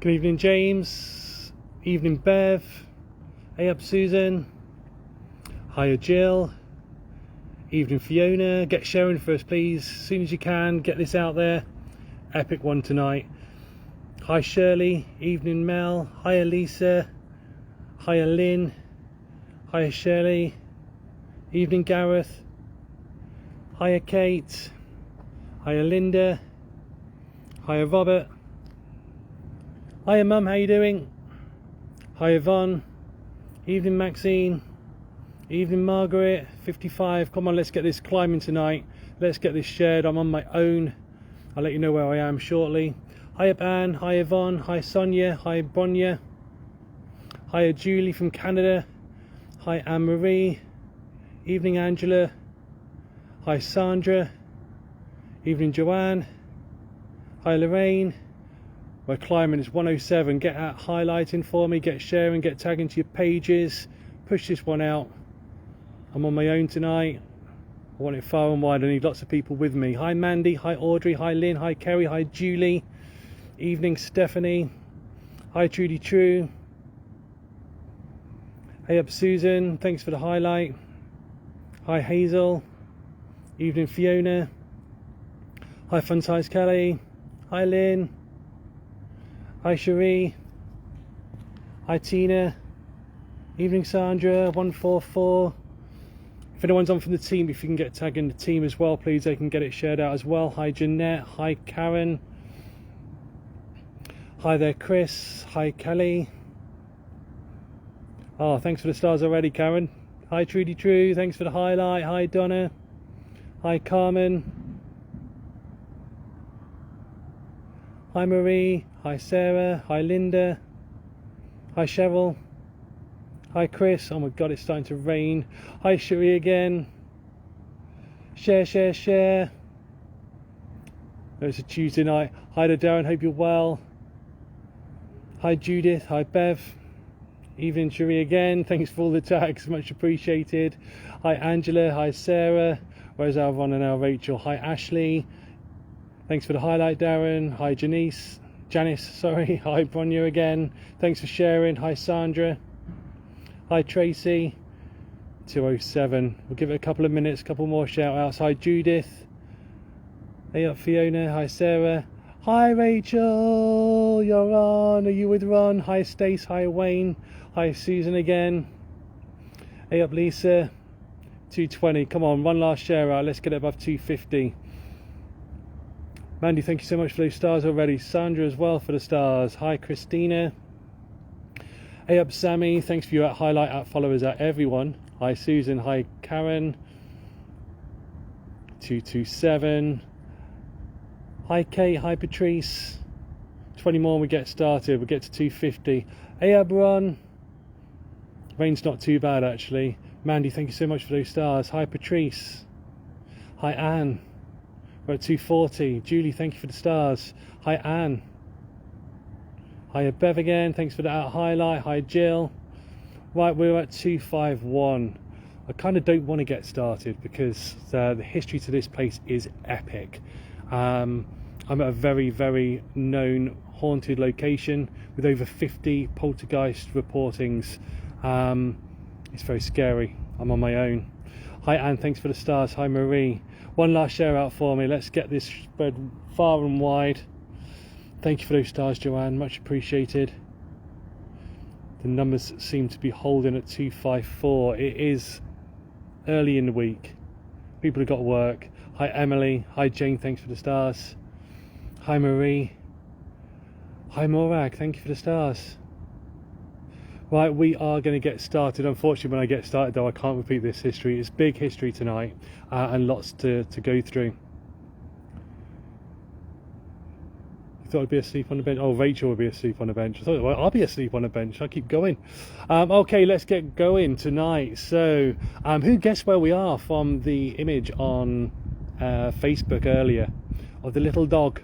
Good evening, James. Evening, Bev. Hey up, Susan. Hiya, Jill. Evening, Fiona. Get sharing first, please. As soon as you can, get this out there. Epic one tonight. Hi, Shirley. Evening, Mel. Hiya, Lisa. Hiya, Lynn. Hiya, Shirley. Evening, Gareth. Hiya, Kate. Hiya, Linda. Hiya, Robert. Hiya, Mum. How you doing? Hi, Yvonne. Evening, Maxine. Evening, Margaret. 55. Come on, let's get this climbing tonight. Let's get this shared. I'm on my own. I'll let you know where I am shortly. Hiya, Anne. Hi, Yvonne. Hi, Sonia. Hi, Bonya. Hiya, Julie from Canada. Hi, Anne-Marie. Evening, Angela. Hi, Sandra. Evening, Joanne. Hi, Lorraine. We're climbing. It's 107. Get out highlighting for me. Get sharing. Get tagging to your pages. Push this one out. I'm on my own tonight. I want it far and wide. I need lots of people with me. Hi, Mandy. Hi, Audrey. Hi, Lynn. Hi, Kerry. Hi, Julie. Evening, Stephanie. Hi, Trudy True. Hey up, Susan. Thanks for the highlight. Hi, Hazel. Evening, Fiona. Hi, Fun Size Kelly. Hi, Lynn. Hi, Cherie. Hi, Tina. Evening, Sandra. 144. If anyone's on from the team, if you can get tagged in the team as well, please, they can get it shared out as well. Hi, Jeanette. Hi, Karen. Hi there, Chris. Hi, Kelly. Oh, thanks for the stars already, Karen. Hi, Trudy True. Thanks for the highlight. Hi, Donna. Hi, Carmen. Hi, Marie. Hi, Sarah. Hi, Linda. Hi, Cheryl. Hi, Chris. Oh my God, it's starting to rain. Hi, Cherie again. Share, share, share. Oh, it's a Tuesday night. Hi to Darren. Hope you're well. Hi, Judith. Hi, Bev. Evening, Cherie again. Thanks for all the tags. Much appreciated. Hi, Angela. Hi, Sarah. Where's our Ron and our Rachel? Hi, Ashley. Thanks for the highlight, Darren. Hi, Janice. Sorry. Hi, Bronya again. Thanks for sharing. Hi, Sandra. Hi, Tracy. 207. We'll give it a couple of minutes, couple more shout outs. Hi, Judith. Hey up, Fiona. Hi, Sarah. Hi, Rachel. You're on. Are you with Ron? Hi, Stace. Hi, Wayne. Hi, Susan again. Hey up, Lisa. 220. Come on, one last share out. Let's get it above 250. Mandy, thank you so much for those stars already. Sandra as well for the stars. Hi, Christina. Hey up, Sammy. Thanks for your highlight followers at everyone. Hi, Susan. Hi, Karen. 227. Hi, Kate. Hi, Patrice. 20 more and we get started. We'll get to 250. Hey up, Ron. Rain's not too bad, actually. Mandy, thank you so much for those stars. Hi, Patrice. Hi, Anne. We're at 240. Julie, thank you for the stars. Hi, Anne. Hi, Bev again. Thanks for that highlight. Hi, Jill. Right, we're at 251. I kind of don't want to get started because the history to this place is epic. I'm at a very, very known haunted location with over 50 poltergeist reportings. It's very scary. I'm on my own. Hi, Anne. Thanks for the stars. Hi, Marie. One last share out for me. Let's get this spread far and wide. Thank you for those stars, Joanne. Much appreciated. The numbers seem to be holding at 254. It is early in the week. People have got work. Hi, Emily. Hi, Jane. Thanks for the stars. Hi, Marie. Hi, Morag. Thank you for the stars. Right, we are going to get started. Unfortunately, when I get started, though, I can't repeat this history. It's big history tonight and lots to go through. You thought I'd be asleep on the bench? Oh, Rachel would be asleep on the bench. I thought, well, I'll be asleep on the bench. I'll keep going. Okay, let's get going tonight. So, who guessed where we are from the image on Facebook earlier of the little dog?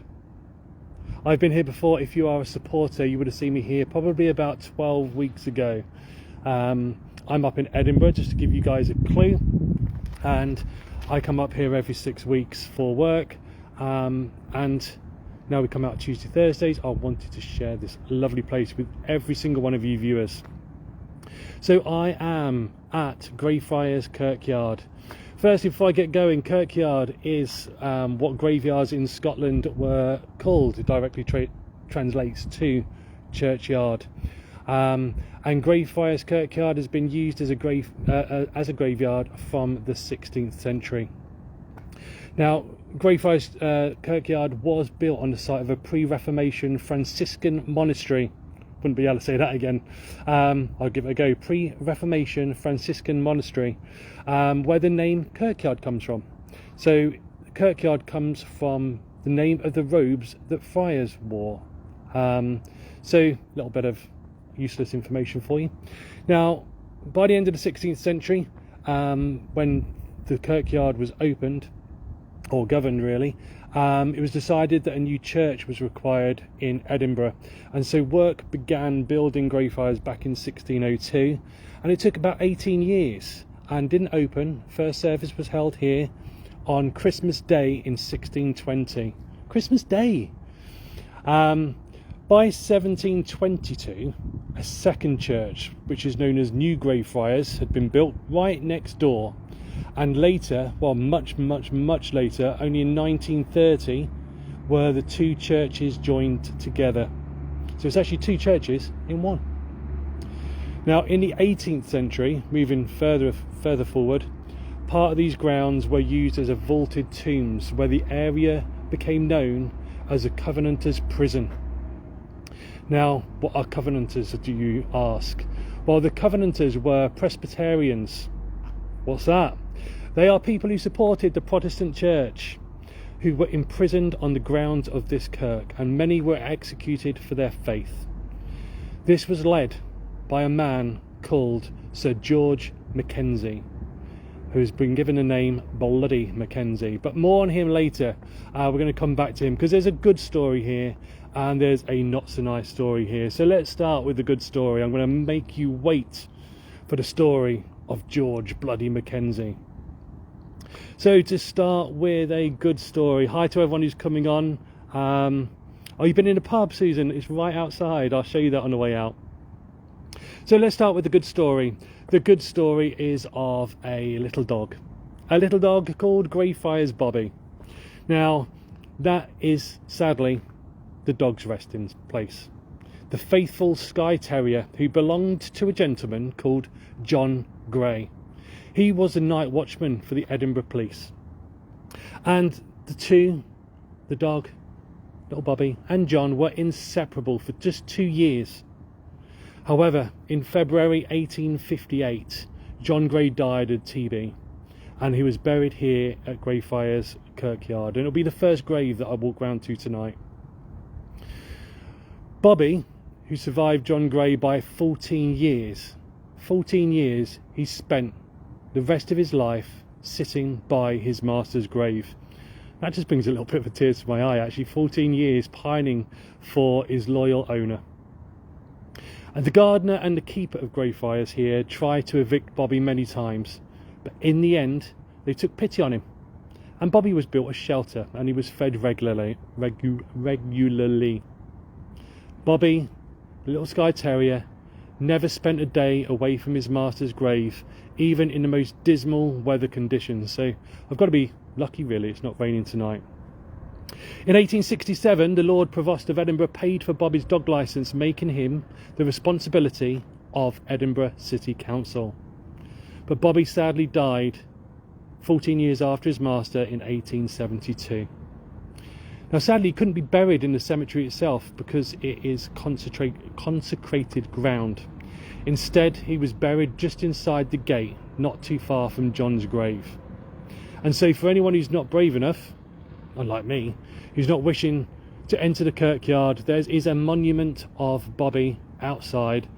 I've been here before. If you are a supporter, you would have seen me here probably about 12 weeks ago. I'm up in Edinburgh, just to give you guys a clue, and I come up here every 6 weeks for work, and Now we come out Tuesday, Thursdays. I wanted to share this lovely place with every single one of you viewers. So I am at Greyfriars Kirkyard. Firstly, before I get going, Kirkyard is what graveyards in Scotland were called. It directly translates to churchyard. And Greyfriars Kirkyard has been used as a graveyard from the 16th century. Now, Greyfriars Kirkyard was built on the site of a pre-Reformation Franciscan monastery. Wouldn't be able to say that again. I'll give it a go. Pre-Reformation Franciscan monastery, where the name Kirkyard comes from. So Kirkyard comes from the name of the robes that friars wore. So a little bit of useless information for you. Now, by the end of the 16th century, when the Kirkyard was opened, or governed really, it was decided that a new church was required in Edinburgh, and so work began building Greyfriars back in 1602, and it took about 18 years and didn't open. First service was held here on Christmas Day in 1620. Christmas Day! By 1722, a second church, which is known as New Greyfriars, had been built right next door. And later, well, much later, only in 1930, were the two churches joined together. So it's actually two churches in one. Now, in the 18th century, moving further forward, part of these grounds were used as a vaulted tombs, where the area became known as a Covenanters' prison. Now, what are Covenanters, do you ask? Well, the Covenanters were Presbyterians. What's that? They are people who supported the Protestant church, who were imprisoned on the grounds of this kirk, and many were executed for their faith. This was led by a man called Sir George Mackenzie, who's been given the name Bloody Mackenzie. But more on him later. We're going to come back to him because there's a good story here and there's a not so nice story here. So let's start with the good story. I'm going to make you wait for the story of George Bloody Mackenzie. So to start with a good story. Hi to everyone who's coming on. Oh, you've been in the pub, Susan? It's right outside. I'll show you that on the way out. So let's start with the good story. The good story is of a little dog called Greyfriars Bobby. Now, that is sadly the dog's resting place. The faithful Skye Terrier who belonged to a gentleman called John Gray. He was a night watchman for the Edinburgh police. And the two, the dog, little Bobby, and John were inseparable for just 2 years. However, in February 1858, John Gray died of TB, and he was buried here at Greyfriars Kirkyard, and it'll be the first grave that I walk round to tonight. Bobby, who survived John Gray by 14 years, he spent the rest of his life sitting by his master's grave. That just brings a little bit of a tear to my eye, actually. 14 years pining for his loyal owner. And the gardener and the keeper of Greyfriars here tried to evict Bobby many times, but in the end they took pity on him, and Bobby was built a shelter and he was fed regularly. Bobby, the little Skye Terrier, never spent a day away from his master's grave, even in the most dismal weather conditions. So I've got to be lucky really it's not raining tonight. In 1867, the Lord Provost of Edinburgh paid for Bobby's dog licence, making him the responsibility of Edinburgh City Council. But Bobby sadly died 14 years after his master in 1872. Now sadly he couldn't be buried in the cemetery itself because it is consecrated ground. Instead he was buried just inside the gate, not too far from John's grave. And so for anyone who's not brave enough, unlike me, who's not wishing to enter the kirkyard, there is a monument of Bobby outside,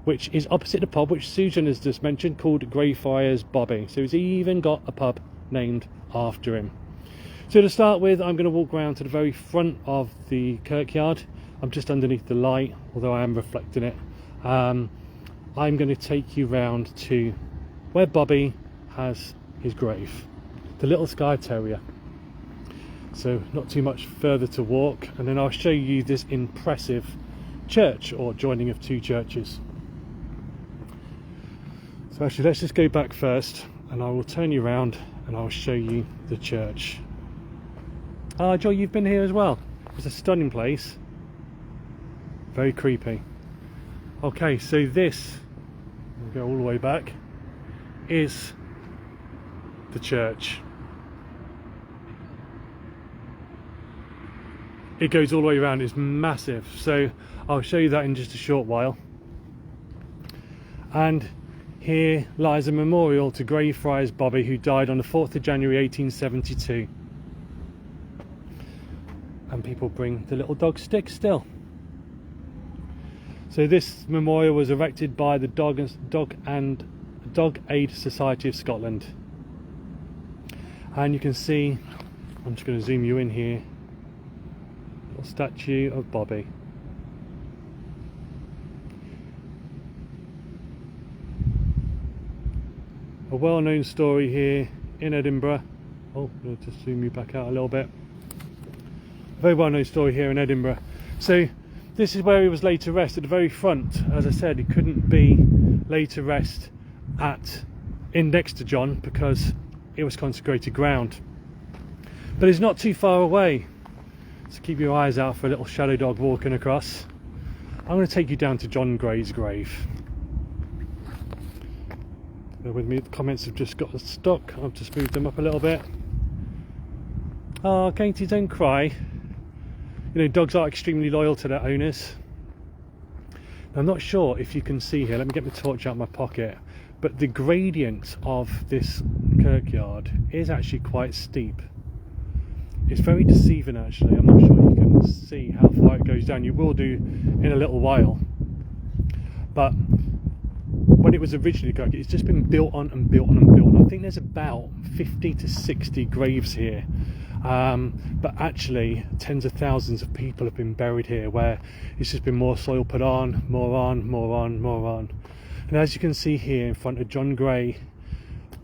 which is opposite the pub which Susan has just mentioned, called Greyfriars Bobby. So he's even got a pub named after him. So to start with, I'm going to walk around to the very front of the kirkyard. I'm just underneath the light, although I am reflecting it. I'm going to take you round to where Bobby has his grave, the little Skye Terrier. so not too much further to walk, and then I'll show you this impressive church, or joining of two churches. So actually let's just go back first, and I will turn you around and I'll show you the church. Joy, you've been here as well. It's a stunning place, very creepy. Okay, so this, we'll go all the way back, is the church. It goes all the way around, it's massive, so I'll show you that in just a short while. And here lies a memorial to Greyfriars Bobby, who died on the 4th of January 1872. And people bring the little dog stick still. So this memorial was erected by the Dog Aid Society of Scotland. And you can see, I'm just going to zoom you in here, little statue of Bobby. A well-known story here in Edinburgh. Oh, I'll just zoom you back out a little bit. A very well-known story here in Edinburgh. So this is where he was laid to rest, at the very front. As I said, he couldn't be laid to rest next to John because it was consecrated ground. But it's not too far away, so keep your eyes out for a little shadow dog walking across. I'm going to take you down to John Gray's grave. Bear with me, the comments have just got stuck. I've just moved them up a little bit. Oh, Katie, don't cry. You know, dogs are extremely loyal to their owners. Now, I'm not sure if you can see here, let me get my torch out of my pocket, but the gradient of this kirkyard is actually quite steep. It's very deceiving actually. I'm not sure you can see how far it goes down. You will do in a little while. But when it was originally kirk, it's just been built on and built on and built on. I think there's about 50 to 60 graves here. But actually tens of thousands of people have been buried here, where it's just been more soil put on, more on, more on, more on. And as you can see here in front of John Gray,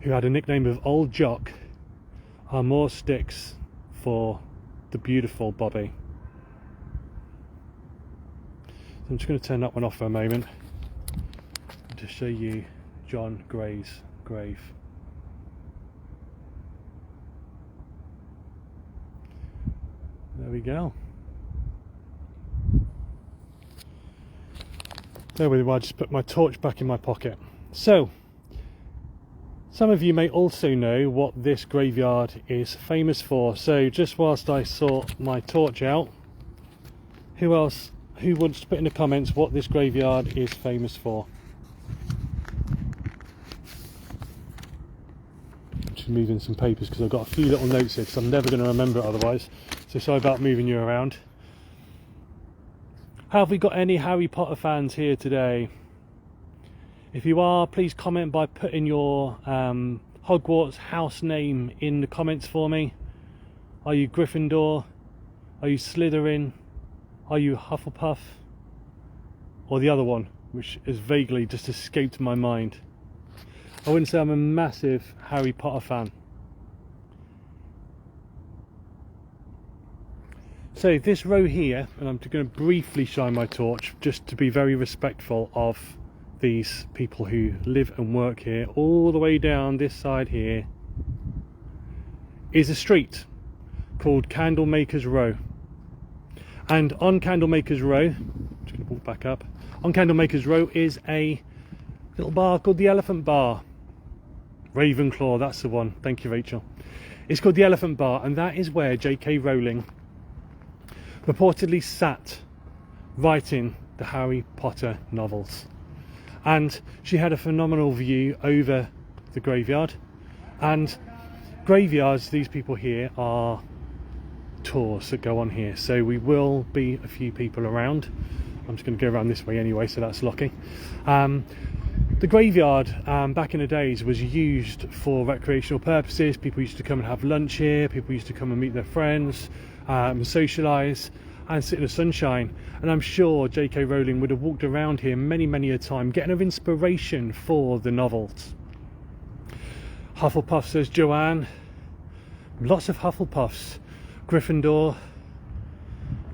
who had a nickname of Old Jock, are more sticks for the beautiful Bobby. So I'm just going to turn that one off for a moment to show you John Gray's grave. There we go. There we go, I just put my torch back in my pocket. So, some of you may also know what this graveyard is famous for. So just whilst I sort my torch out, who wants to put in the comments what this graveyard is famous for? I'm just moving some papers because I've got a few little notes here because I'm never going to remember it otherwise. So sorry about moving you around. Have we got any Harry Potter fans here today? If you are, please comment by putting your Hogwarts house name in the comments for me. Are you Gryffindor? Are you Slytherin? Are you Hufflepuff? Or the other one, which has vaguely just escaped my mind. I wouldn't say I'm a massive Harry Potter fan. So this row here, and I'm going to briefly shine my torch just to be very respectful of these people who live and work here, all the way down this side here is a street called Candlemakers Row. And on Candlemakers Row, I'm just going to walk back up, on Candlemakers Row is a little bar called the Elephant Bar. Ravenclaw, that's the one. Thank you, Rachel. It's called the Elephant Bar, and that is where J.K. Rowling reportedly sat writing the Harry Potter novels. And she had a phenomenal view over the graveyard. And graveyards, these people here, are tours that go on here. So we will be a few people around. I'm just going to go around this way anyway, so that's lucky. The graveyard back in the days was used for recreational purposes. People used to come and have lunch here. People used to come and meet their friends, socialise and sit in the sunshine. And I'm sure J.K. Rowling would have walked around here many a time, getting her inspiration for the novels. Hufflepuff, says Joanne. Lots of Hufflepuffs. Gryffindor.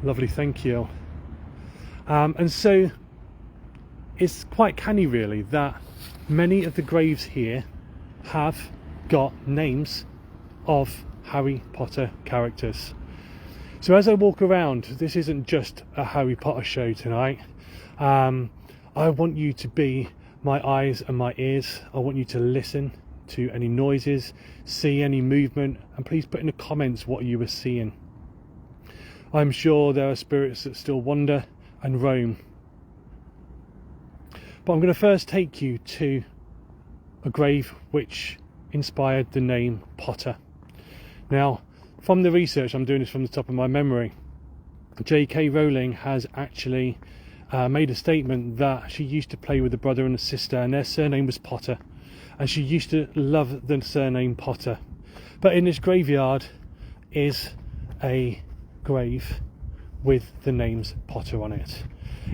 Lovely, thank you. And so it's quite canny really that many of the graves here have got names of Harry Potter characters. So as I walk around, this isn't just a Harry Potter show tonight. I want you to be my eyes and my ears. I want you to listen to any noises, see any movement, and please put in the comments what you were seeing. I'm sure there are spirits that still wander and roam. But I'm going to first take you to a grave which inspired the name Potter. Now, from the research, I'm doing this from the top of my memory, J.K. Rowling has actually made a statement that she used to play with a brother and a sister, and their surname was Potter, and she used to love the surname Potter. But in this graveyard is a grave with the names Potter on it.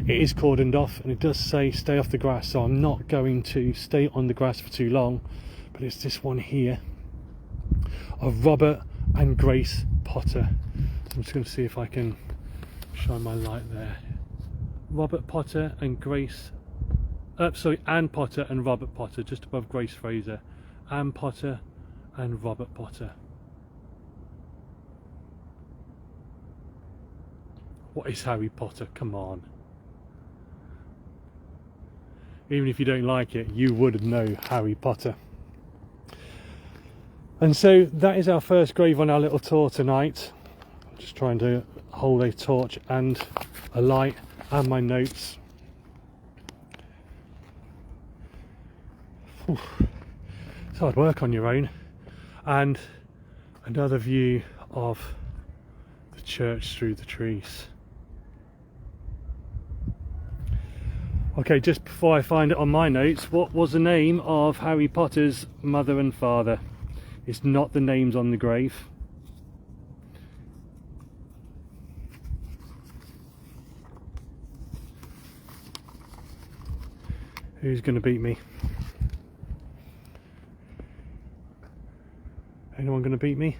It is cordoned off, and it does say stay off the grass, so I'm not going to stay on the grass for too long. But it's this one here of Robert and Grace Potter. So I'm just going to see if I can shine my light there. Robert Potter and Grace, Anne Potter and Robert Potter, just above Grace Fraser. Anne Potter and Robert Potter. What is Harry Potter? Come on. Even if you don't like it, you would know Harry Potter. And so that is our first grave on our little tour tonight. I'm just trying to hold a torch and a light and my notes. Whew. It's hard work on your own. And another view of the church through the trees. Okay, just before I find it on my notes, what was the name of Harry Potter's mother and father? It's not the names on the grave. Who's going to beat me? Anyone going to beat me?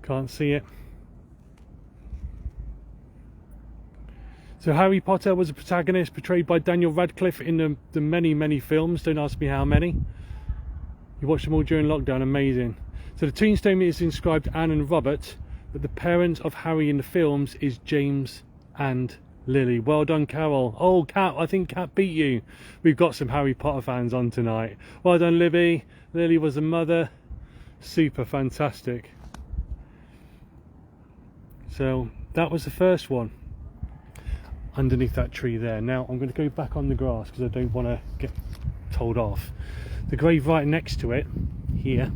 Can't see it. So Harry Potter was a protagonist portrayed by Daniel Radcliffe in the many films. Don't ask me how many. You watched them all during lockdown, amazing. So the tombstone is inscribed Anne and Robert, but the parents of Harry in the films is James and Lily. Well done, Carol. Oh, Kat, I think Kat beat you. We've got some Harry Potter fans on tonight. Well done, Libby. Lily was the mother. Super fantastic. So that was the first one. Underneath that tree there. Now I'm going to go back on the grass because I don't want to get told off. The grave right next to it here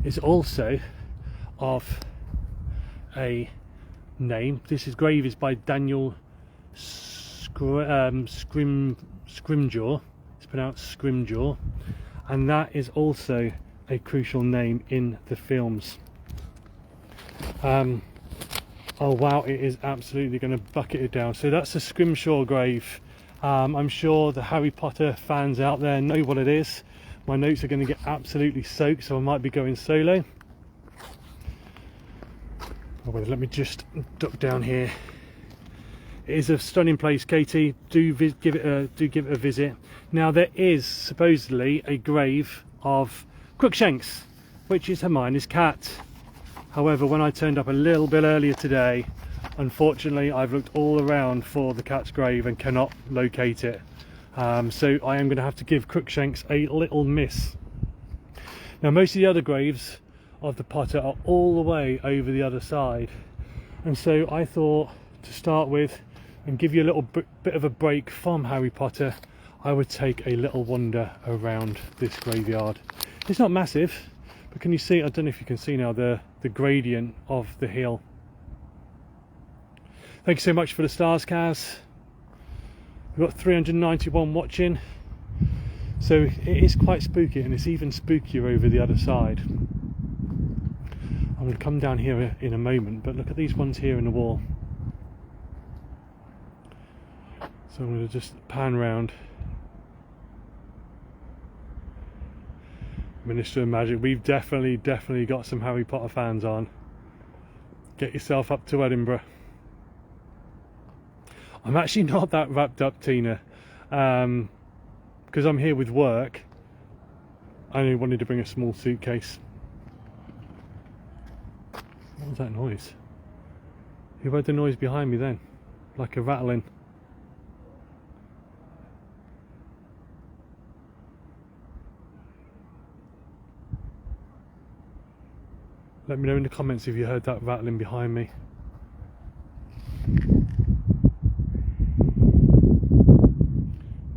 is also of a name. This grave is by Daniel Scrimgeour. It's pronounced Scrimgeour, and that is also a crucial name in the films. Oh wow, it is absolutely going to bucket it down. So that's a Scrimshaw grave. I'm sure the Harry Potter fans out there know what it is. My notes are going to get absolutely soaked, so I might be going solo. Oh, well, let me just duck down here. It is a stunning place, Katie. Do give it a visit. Now there is supposedly a grave of Crookshanks, which is Hermione's cat. However, when I turned up a little bit earlier today, unfortunately I've looked all around for the cat's grave and cannot locate it. So I am going to have to give Crookshanks a little miss. Now most of the other graves of the Potter are all the way over the other side, and so I thought to start with and give you a little bit of a break from Harry Potter, I would take a little wander around this graveyard. It's not massive, but can you see, I don't know if you can see now, the gradient of the hill. Thank you so much for the stars, Kaz. We've got 391 watching, so it is quite spooky, and it's even spookier over the other side. I'm going to come down here in a moment, but look at these ones here in the wall. So I'm going to just pan round. Minister of Magic. We've definitely got some Harry Potter fans on. Get yourself up to Edinburgh. I'm actually not that wrapped up, Tina, because I'm here with work. I only wanted to bring a small suitcase. What was that noise? Who heard the noise behind me then? Like a rattling. Let me know in the comments if you heard that rattling behind me.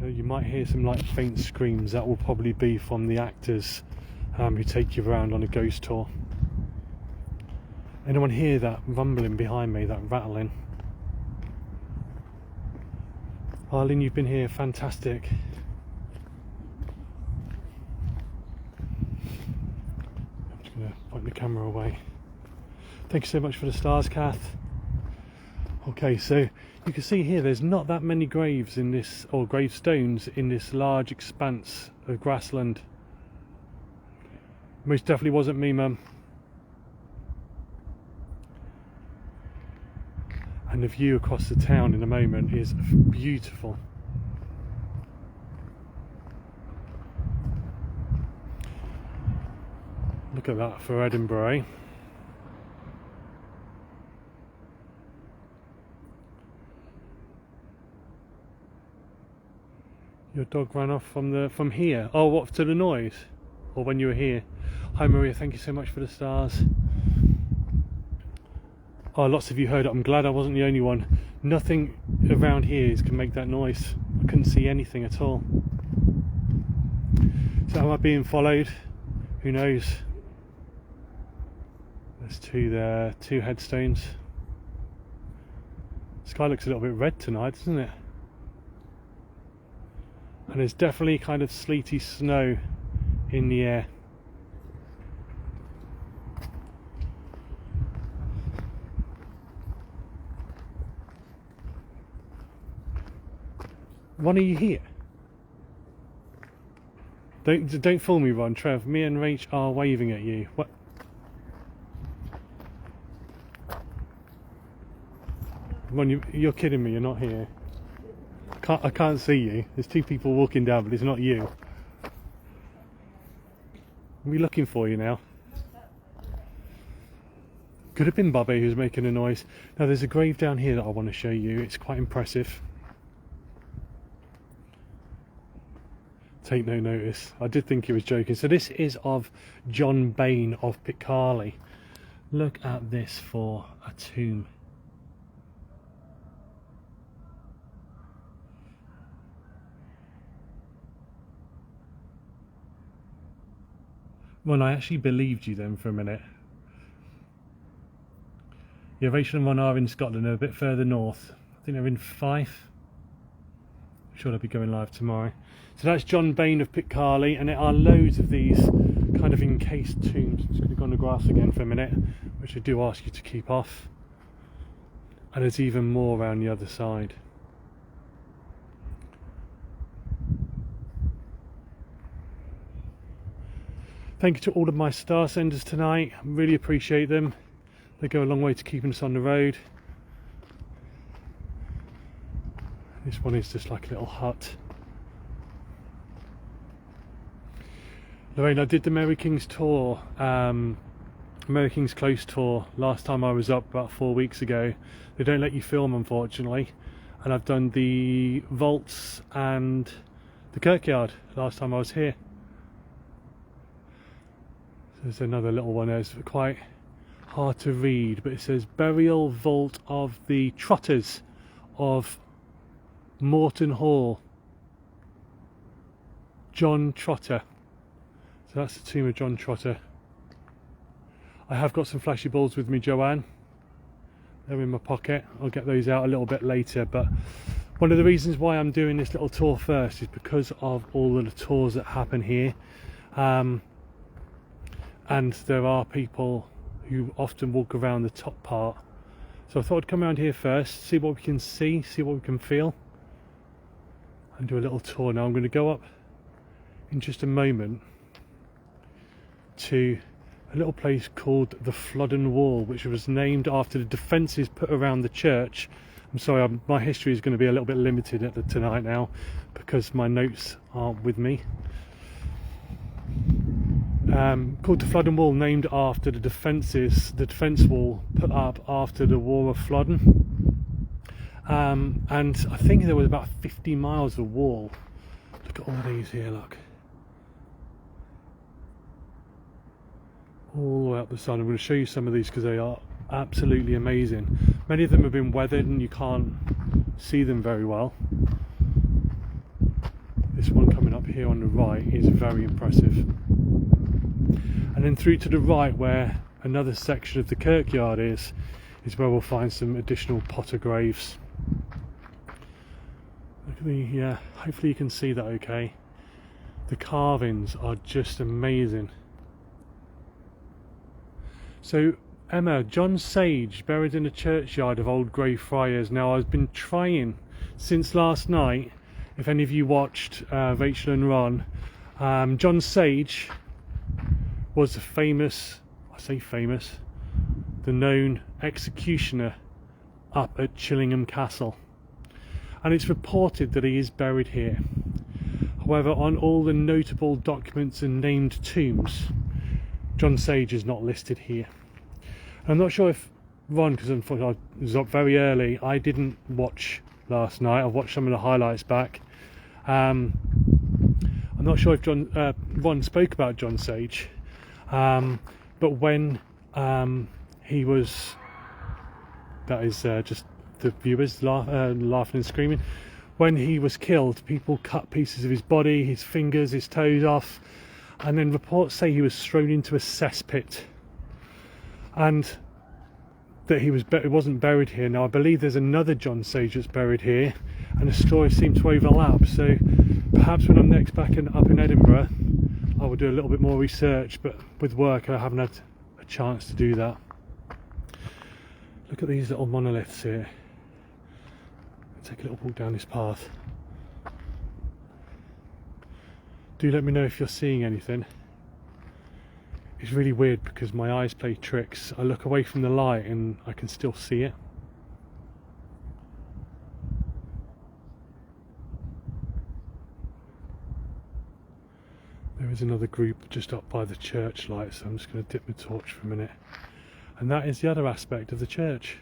You might hear some like faint screams. That will probably be from the actors who take you around on a ghost tour. Anyone hear that rumbling behind me, that rattling? Arlene, you've been here, fantastic. I'm just going to point the camera away. Thank you so much for the stars, Kath. Okay, so you can see here there's not that many graves in this, or gravestones in this large expanse of grassland. Most definitely wasn't me, Mum. And the view across the town in a moment is beautiful. Look at that for Edinburgh, eh? Your dog ran off from here. Oh, what, to the noise? Or when you were here? Hi Maria, thank you so much for the stars. Oh, lots of you heard it. I'm glad I wasn't the only one. Nothing around here can make that noise. I couldn't see anything at all. So am I being followed? Who knows? There's two there, two headstones. The sky looks a little bit red tonight, doesn't it? And there's definitely kind of sleety snow in the air. Ron, are you here? Don't fool me, Ron. Trev, me and Rach are waving at you. What? Ron, you're kidding me. You're not here. I can't see you. There's two people walking down, but it's not you. We're looking for you now. Could have been Bobby who's making a noise. Now there's a grave down here that I want to show you. It's quite impressive. Take no notice. I did think he was joking. So this is of John Bain of Piccarley. Look at this for a tomb. Well, I actually believed you then for a minute. Yeah, Rachel and Ron are in Scotland. They're a bit further north. I think they're in Fife. I'm sure they'll be going live tomorrow. So that's John Bain of Piccarley, and there are loads of these kind of encased tombs. I'm just going to go on the grass again for a minute, which I do ask you to keep off. And there's even more around the other side. Thank you to all of my star senders tonight. I really appreciate them. They go a long way to keeping us on the road. This one is just like a little hut. Lorraine, I did the Mary King's tour, Mary King's Close tour last time I was up about 4 weeks ago. They don't let you film, unfortunately. And I've done the vaults and the kirkyard last time I was here. There's another little one there. It's quite hard to read, but it says Burial Vault of the Trotters of Morton Hall, John Trotter. So that's the tomb of John Trotter. I have got some flashy balls with me, Joanne. They're in my pocket. I'll get those out a little bit later, but one of the reasons why I'm doing this little tour first is because of all of the tours that happen here. And there are people who often walk around the top part. So I thought I'd come around here first, see what we can see what we can feel, and do a little tour. Now I'm going to go up in just a moment to a little place called the Flodden Wall, which was named after the defences put around the church. I'm sorry, my history is going to be a little bit limited tonight now because my notes aren't with me. Called the Flodden Wall, named after the defence wall put up after the War of Flodden. And I think there was about 50 miles of wall. Look at all these here, look. All the way up the side. I'm going to show you some of these because they are absolutely amazing. Many of them have been weathered and you can't see them very well. This one coming up here on the right is very impressive. And then through to the right, where another section of the kirkyard is where we'll find some additional potter graves. Look at the, hopefully you can see that okay. The carvings are just amazing. So Emma, John Sage, buried in the churchyard of Old Grey Friars. Now I've been trying since last night, if any of you watched Rachel and Ron, John Sage was the famous, I say famous, the known executioner up at Chillingham Castle. And it's reported that he is buried here. However, on all the notable documents and named tombs, John Sage is not listed here. I'm not sure if Ron, because unfortunately I was up very early, I didn't watch last night. I've watched some of the highlights back. I'm not sure if Ron spoke about John Sage, but when he was, that is just the viewers laughing and screaming, when he was killed, people cut pieces of his body, his fingers, his toes off, and then reports say he was thrown into a cesspit, and that he wasn't buried here. Now I believe there's another John Sage that's buried here, and the stories seem to overlap. So perhaps when I'm next back up in Edinburgh, I will do a little bit more research. But with work, I haven't had a chance to do that. Look at these little monoliths here. Take a little walk down this path. Do let me know if you're seeing anything. It's really weird because my eyes play tricks. I look away from the light and I can still see it. There is another group just up by the church light, so I'm just going to dip my torch for a minute. And that is the other aspect of the church.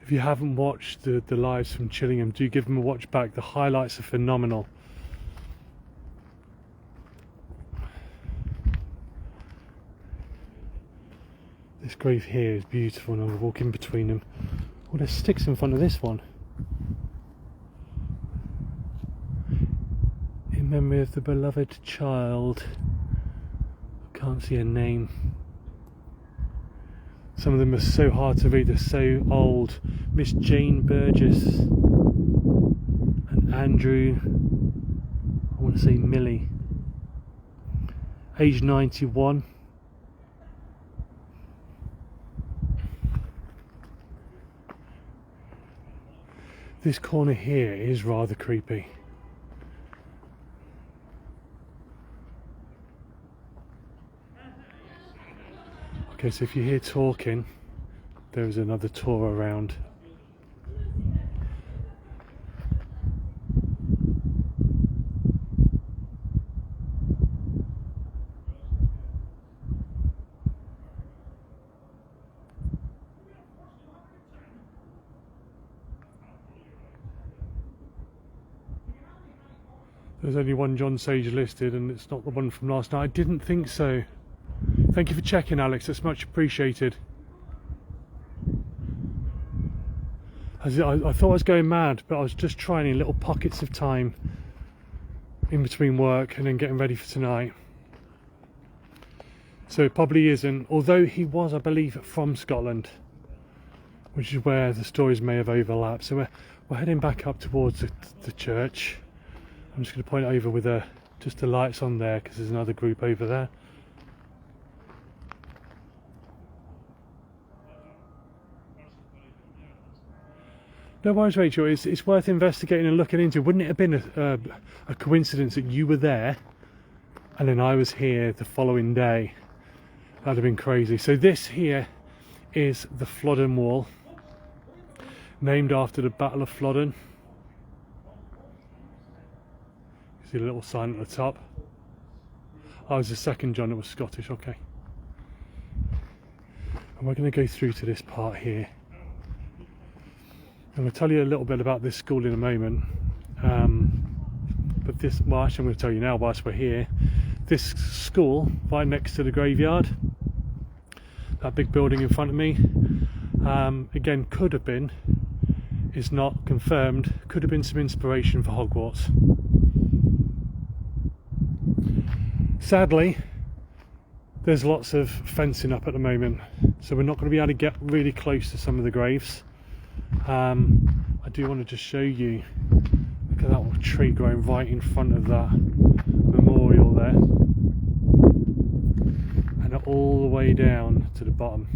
If you haven't watched the lives from Chillingham, do give them a watch back. The highlights are phenomenal. This grave here is beautiful, and I'm walking between them. Oh, there's sticks in front of this one. In memory of the beloved child. I can't see a name. Some of them are so hard to read, they're so old. Miss Jane Burgess and Andrew, I want to say Millie, age 91. This corner here is rather creepy. Okay, so if you hear talking, there's another tour around. There's only one John Sage listed, and it's not the one from last night. I didn't think so. Thank you for checking, Alex. That's much appreciated. I thought I was going mad, but I was just trying in little pockets of time in between work and then getting ready for tonight. So it probably isn't, although he was, I believe, from Scotland, which is where the stories may have overlapped. So we're heading back up towards the church. I'm just going to point over with just the lights on there because there's another group over there. No worries, Rachel. It's worth investigating and looking into. Wouldn't it have been a coincidence that you were there and then I was here the following day? That'd have been crazy. So this here is the Flodden Wall, named after the Battle of Flodden. You see a little sign at the top. Oh, it was the second John that was Scottish, okay. And we're going to go through to this part here. I'm going to tell you a little bit about this school in a moment. But this, well, actually I'm going to tell you now whilst we're here. This school, right next to the graveyard, that big building in front of me, again, could have been, is not confirmed, could have been some inspiration for Hogwarts. Sadly, there's lots of fencing up at the moment, so we're not going to be able to get really close to some of the graves. I do want to just show you, look at that little tree growing right in front of that memorial there, and all the way down to the bottom.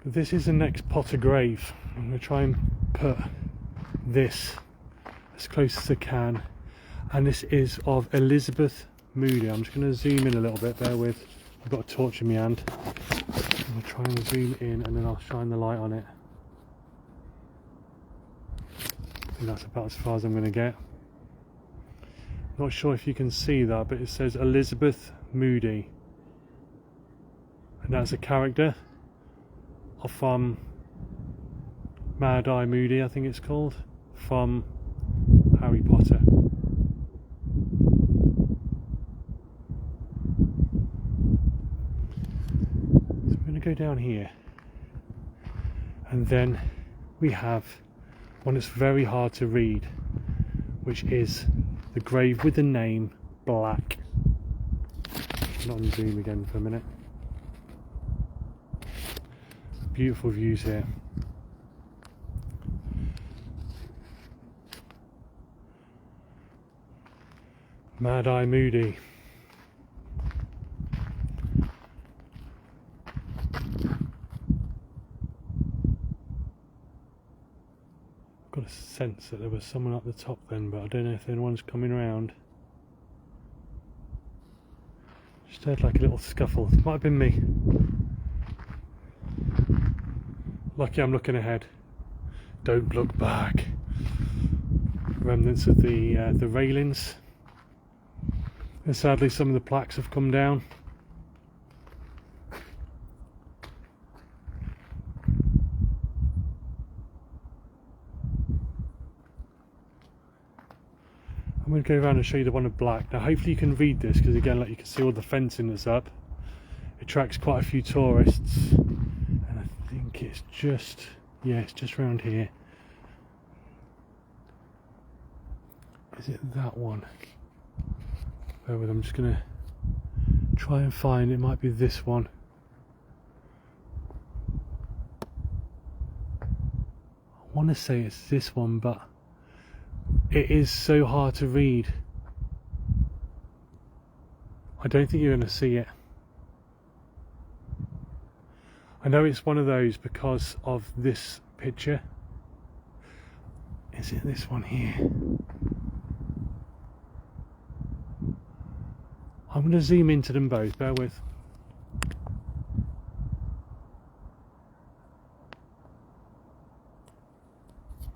But this is the next Potter grave. I'm going to try and put this as close as I can, and this is of Elizabeth Moody. I'm just going to zoom in a little bit, bear with, I've got a torch in my hand. I'm going to try and zoom in and then I'll shine the light on it. I think that's about as far as I'm going to get. Not sure if you can see that, but it says Elizabeth Moody, and that's a character from Mad Eye Moody, I think it's called, from Harry Potter. So we're going to go down here, and then we have one that's very hard to read, which is the grave with the name Black. Not on zoom again for a minute. Beautiful views here. Mad Eye Moody. I've got a sense that there was someone up the top then, but I don't know if anyone's coming around. Just heard like a little scuffle. It might have been me. Lucky I'm looking ahead. Don't look back. Remnants of the railings. And sadly some of the plaques have come down. I'm going to go around and show you the one of Black. Now hopefully you can read this, because again, like, you can see all the fencing that's up. It attracts quite a few tourists. I think it's just, yeah, it's just around here. Is it that one? Bear with, I'm just going to try and find, it might be this one. I want to say it's this one, but it is so hard to read. I don't think you're going to see it. I know it's one of those because of this picture. Is it this one here? I'm going to zoom into them both, bear with.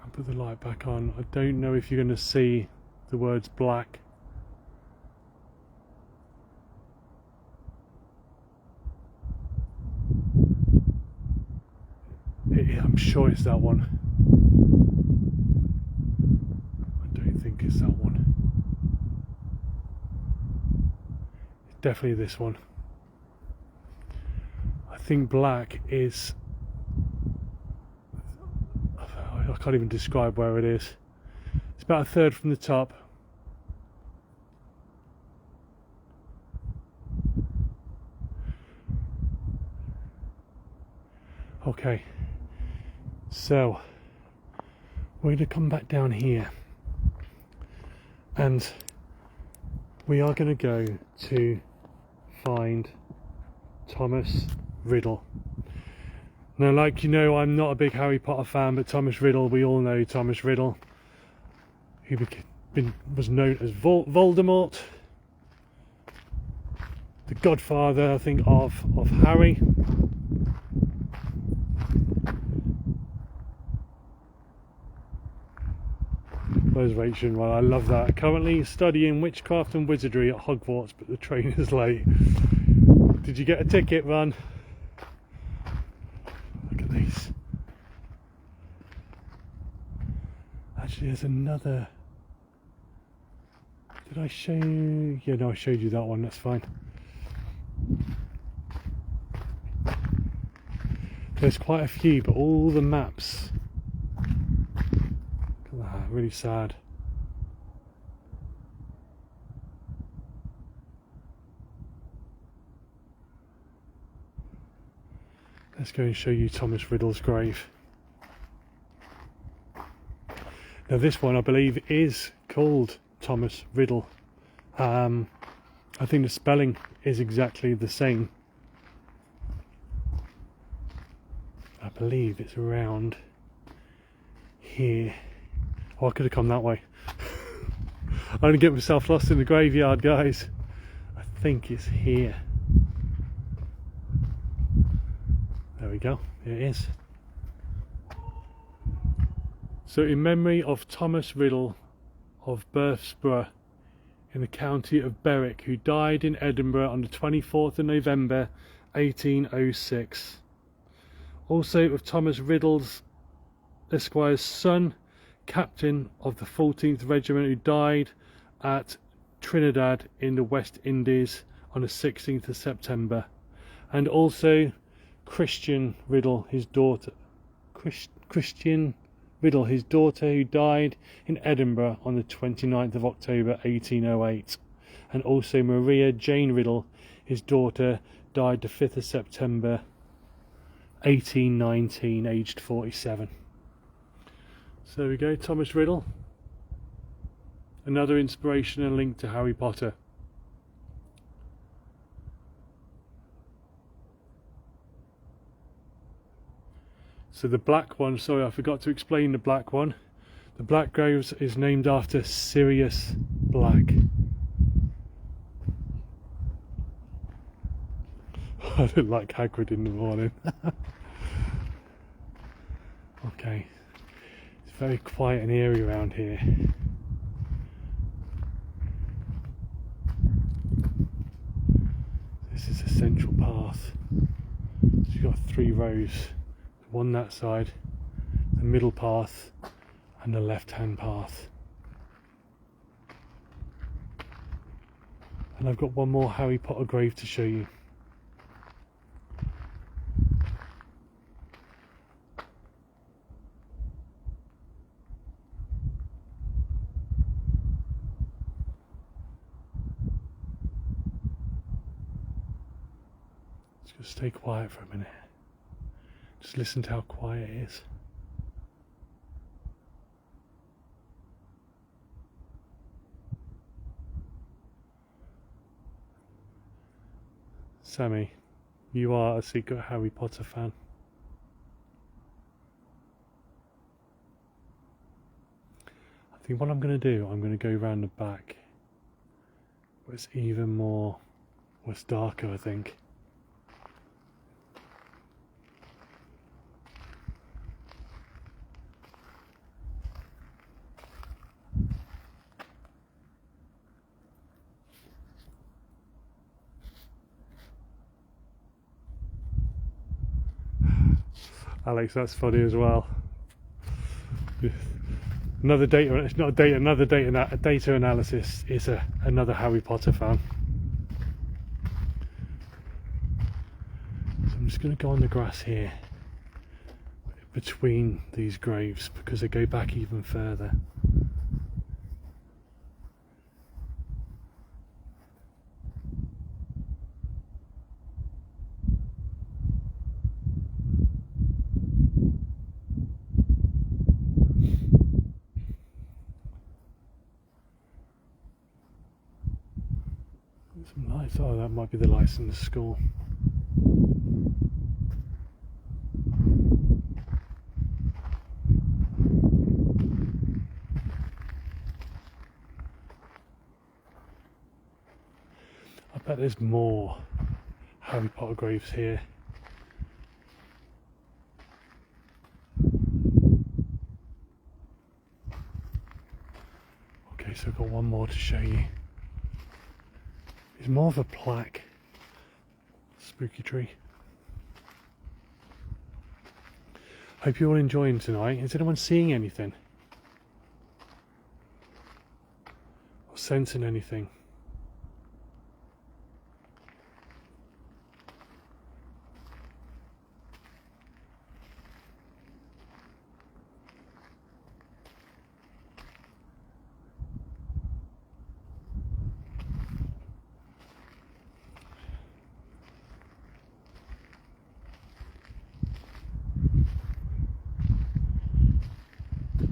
I'll put the light back on. I don't know if you're going to see the words Black. I'm sure it's that one. I don't think it's that one. It's definitely this one. I think Black is, I can't even describe where it is. It's about a third from the top. Okay. So we're going to come back down here, and we are going to go to find Thomas Riddle. Now, like you know, I'm not a big Harry Potter fan, but Thomas Riddle, we all know Thomas Riddle, who was known as Voldemort, the godfather, I think, of Harry. Where's Rachel? Well, I love that. Currently studying witchcraft and wizardry at Hogwarts, but the train is late. Did you get a ticket, Ron? Look at these. Actually, there's another. Did I show you? Yeah, no, I showed you that one. That's fine. There's quite a few, but all the maps. Look at that, really sad. Let's go and show you Thomas Riddle's grave. Now this one, I believe, is called Thomas Riddle. I think the spelling is exactly the same. I believe it's around here. Oh, I could have come that way. I'm going to get myself lost in the graveyard, guys. I think it's here. There we go, it is. So in memory of Thomas Riddle of Birthsborough in the county of Berwick, who died in Edinburgh on the 24th of November 1806. Also of Thomas Riddle's Esquire's son, captain of the 14th Regiment, who died at Trinidad in the West Indies on the 16th of September. And also Christian Riddle, his daughter, Christian Riddle, his daughter, who died in Edinburgh on the 29th of October 1808. And also Maria Jane Riddle, his daughter, died the 5th of September 1819, aged 47. So there we go, Thomas Riddle. Another inspiration and link to Harry Potter. So the black one, sorry, I forgot to explain the black one. The black grave is named after Sirius Black. I don't like Hagrid in the morning. Okay, it's very quiet and eerie around here. This is a central path. So you've got 3 rows. One that side, the middle path, and the left-hand path. And I've got one more Harry Potter grave to show you. Let's just stay quiet for a minute. Just listen to how quiet it is. Sammy, you are a secret Harry Potter fan. I think what I'm going to do, I'm going to go around the back. But it's even more, well, it's darker, I think. Alex, that's funny as well. Another data, it's not a data, another data analysis is another Harry Potter fan. So I'm just going to go on the grass here between these graves because they go back even further. Some lights. Oh, that might be the lights in the school. I bet there's more Harry Potter graves here. Okay, so I've got one more to show you. It's more of a plaque. Spooky tree. Hope you're all enjoying tonight. Is anyone seeing anything? Or sensing anything?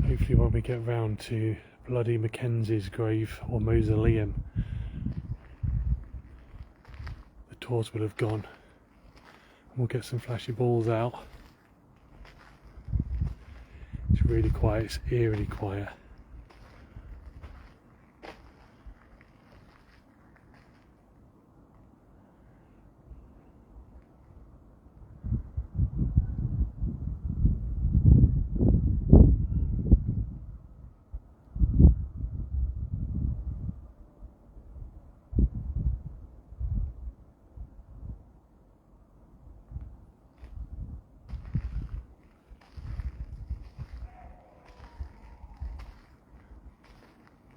Hopefully when we get round to bloody Mackenzie's grave or mausoleum, the tours will have gone and we'll get some flashy balls out. It's really quiet, it's eerily quiet.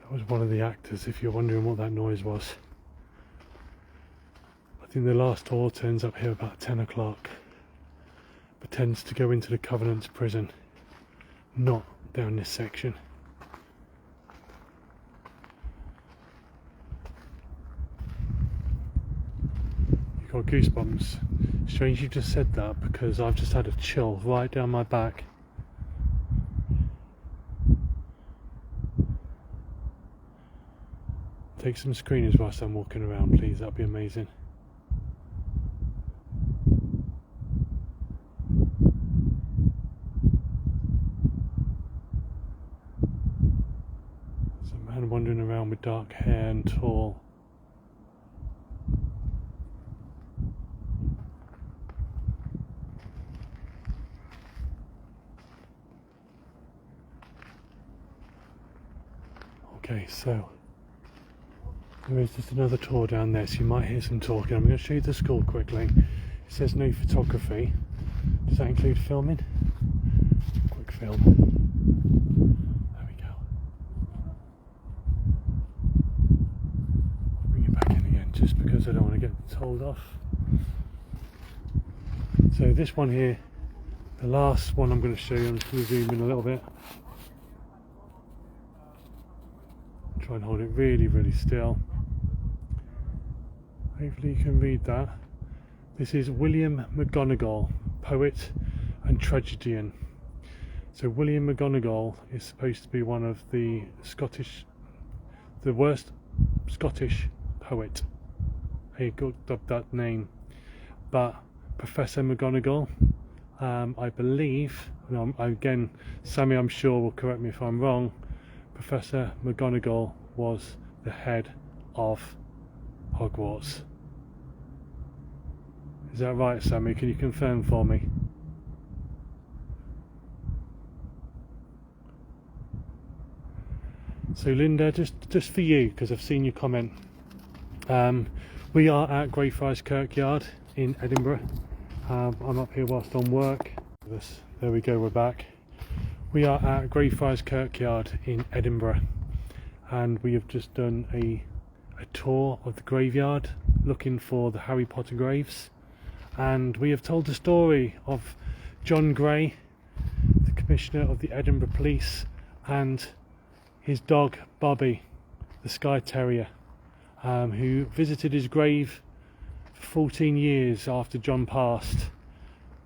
That was one of the actors, if you're wondering what that noise was. I think the last tour turns up here about 10 o'clock, but tends to go into the Covenant's prison, not down this section. You've got goosebumps. Strange you just said that, because I've just had a chill right down my back. Take some screeners whilst I'm walking around, please, that'd be amazing. There's a man wandering around with dark hair and tall. Okay, so there is just another tour down there, so you might hear some talking. I'm going to show you the school quickly. It says no photography. Does that include filming? Quick film. There we go. I'll bring it back in again just because I don't want to get told off. So this one here, the last one I'm going to show you, I'm just going to zoom in a little bit. Try and hold it really, really still. Hopefully you can read that. This is William McGonagall, poet and tragedian. So William McGonagall is supposed to be one of the worst Scottish poet. He got that name. But Professor McGonagall, I believe, again, Sammy I'm sure will correct me if I'm wrong, Professor McGonagall was the head of Hogwarts. Is that right, Sammy? Can you confirm for me? So Linda, just for you, because I've seen your comment, we are at Greyfriars Kirkyard in Edinburgh. I'm up here whilst on work. There we go, we're back. We are at Greyfriars Kirkyard in Edinburgh, and we have just done a tour of the graveyard looking for the Harry Potter graves, and we have told the story of John Gray, the Commissioner of the Edinburgh Police, and his dog Bobby, the Skye Terrier, who visited his grave for 14 years after John passed,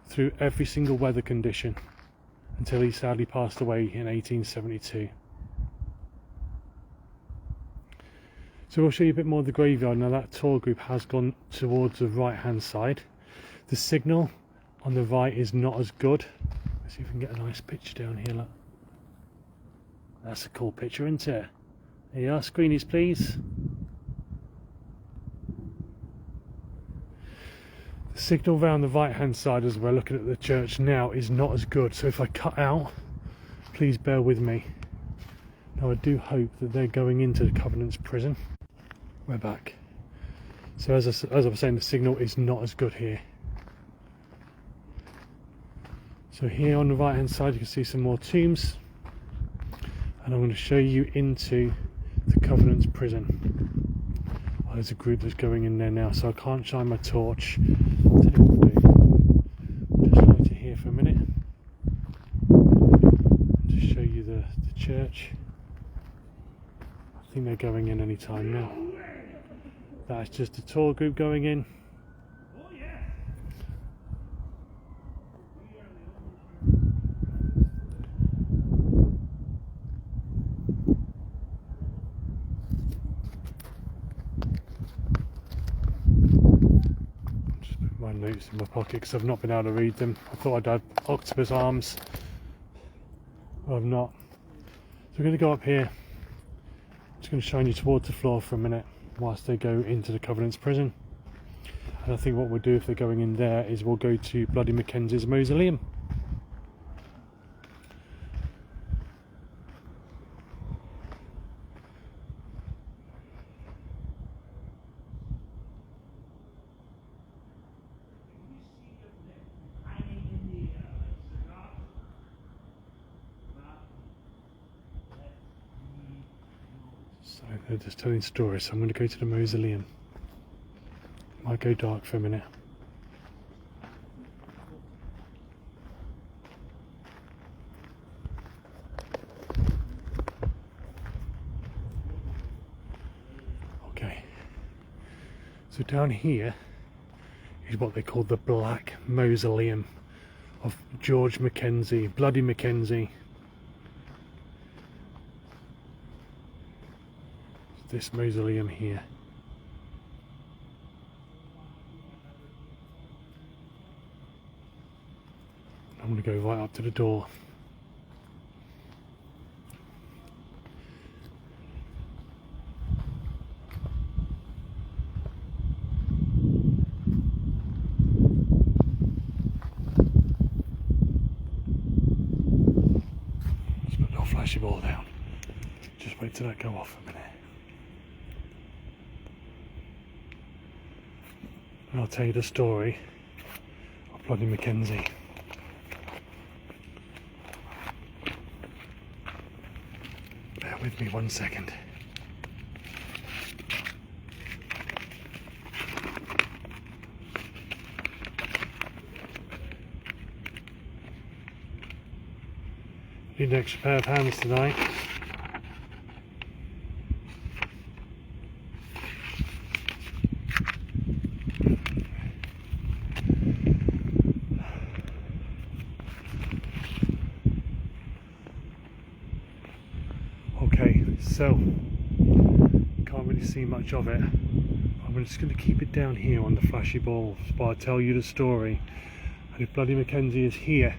through every single weather condition, until he sadly passed away in 1872. So we'll show you a bit more of the graveyard. Now that tour group has gone towards the right hand side. The signal on the right is not as good. Let's see if we can get a nice picture down here. Look. That's a cool picture, isn't it? There you are, screenies please. The signal round the right hand side as we're looking at the church now is not as good, so if I cut out, please bear with me. Now I do hope that they're going into the Covenant's prison. We're back. So as I was saying, the signal is not as good here. So here on the right hand side you can see some more tombs, and I'm going to show you into the Covenant's prison. Oh, there's a group that's going in there now, so I can't shine my torch. I'll tell you what we'll do. I'll just light it here for a minute. Just show you the church. I think they're going in any time now. That's just a tour group going in. Just put my notes in my pocket because I've not been able to read them. I thought I'd have octopus arms. Well, I've not. So we're going to go up here. I'm just going to shine you towards the floor for a minute whilst they go into the Covenant's prison. And I think what we'll do if they're going in there is we'll go to Bloody Mackenzie's mausoleum. So they're just telling stories, so I'm going to go to the mausoleum. Might go dark for a minute. Okay, so down here is what they call the Black Mausoleum of George Mackenzie, Bloody Mackenzie. This mausoleum here. I'm going to go right up to the door. Just put a little flashy ball down. Just wait till that go off a minute. And I'll tell you the story of Bloody Mackenzie. Bear with me 1 second. Need an extra pair of hands tonight. Okay, so can't really see much of it. I'm just going to keep it down here on the flashy balls, but I'll tell you the story. And if Bloody Mackenzie is here,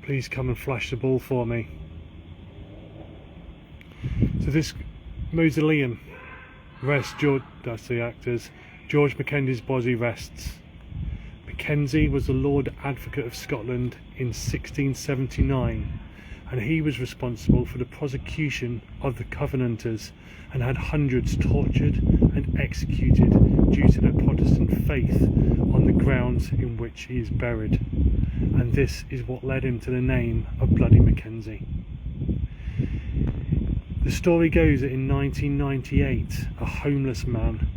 please come and flash the ball for me. So this mausoleum rests George, that's the actors, George Mackenzie's body rests. Mackenzie was the Lord Advocate of Scotland in 1679. And he was responsible for the prosecution of the Covenanters and had hundreds tortured and executed due to their Protestant faith on the grounds in which he is buried. And this is what led him to the name of Bloody Mackenzie. The story goes that in 1998 a homeless man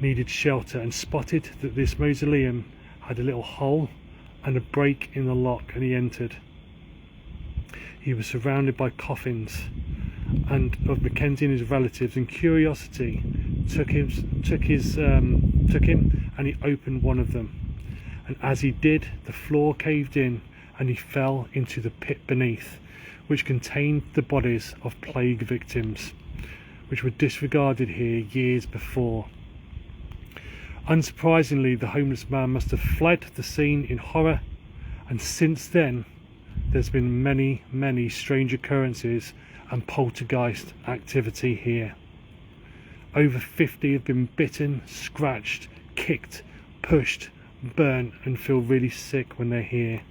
needed shelter and spotted that this mausoleum had a little hole and a break in the lock, and he entered. He was surrounded by coffins and of Mackenzie and his relatives, and curiosity took him and he opened one of them, and as he did the floor caved in and he fell into the pit beneath, which contained the bodies of plague victims, which were disregarded here years before. Unsurprisingly, the homeless man must have fled the scene in horror, and since then there's been many strange occurrences and poltergeist activity here. Over 50 have been bitten, scratched, kicked, pushed, burnt, and feel really sick when they're here.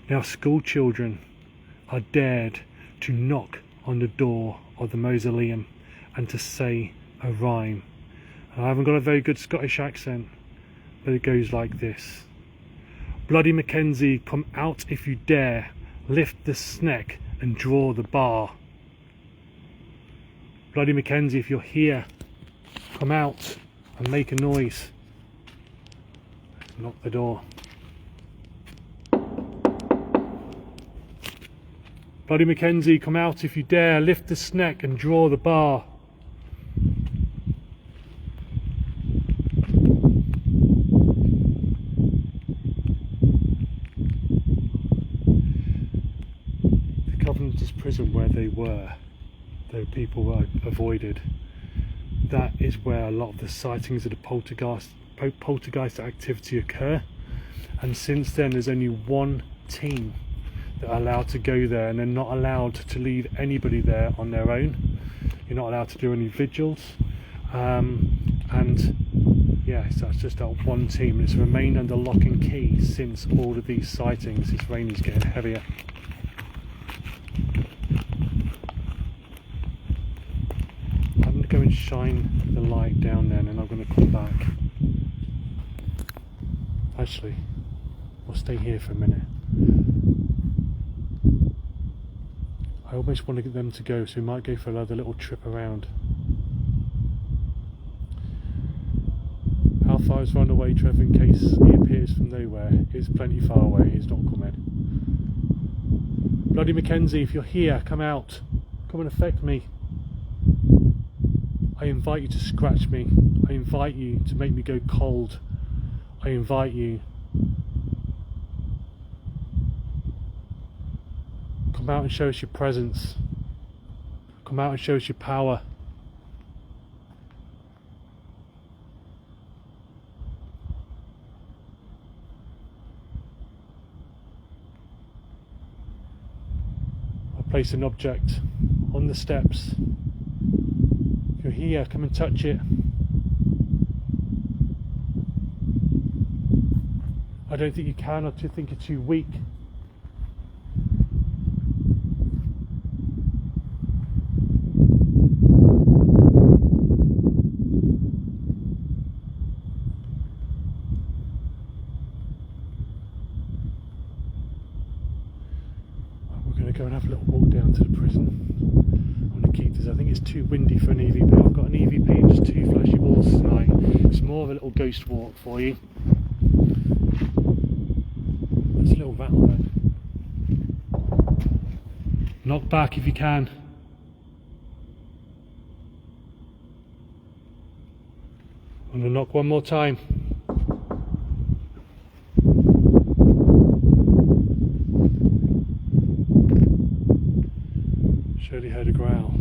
Now, school children are dared to knock on the door of the mausoleum and to say a rhyme. And I haven't got a very good Scottish accent, but it goes like this. Bloody Mackenzie, come out if you dare, lift the sneck and draw the bar. Bloody Mackenzie, if you're here, come out and make a noise. Knock the door. Bloody Mackenzie, come out if you dare, lift the sneck and draw the bar. The Covenanters prison where they were, though people were avoided, that is where a lot of the sightings of the poltergeist activity occur, and since then there's only one team that are allowed to go there, and they're not allowed to leave anybody there on their own. You're not allowed to do any vigils, and yeah, so that's just that one team, and it's remained under lock and key since all of these sightings. This rain is getting heavier. I'm going to go and shine the light down there, and then I'm going to come back. Actually, we'll stay here for a minute. I almost want to get them to go, so we might go for another little trip around. How far is Ron away, Trevor, in case he appears from nowhere? He's plenty far away, he's not coming. Bloody Mackenzie, if you're here, come out. Come and affect me. I invite you to scratch me. I invite you to make me go cold. I invite you. Come out and show us your presence. Come out and show us your power. I place an object on the steps. If you're here, come and touch it. I don't think you can, I think you're too weak. Go and have a little walk down to the prison. I'm going to keep this. I think it's too windy for an EVP. I've got an EVP and just two flashy balls tonight. It's more of a little ghost walk for you. That's a little rattle then. Knock back if you can. I'm going to knock one more time. Surely heard a growl.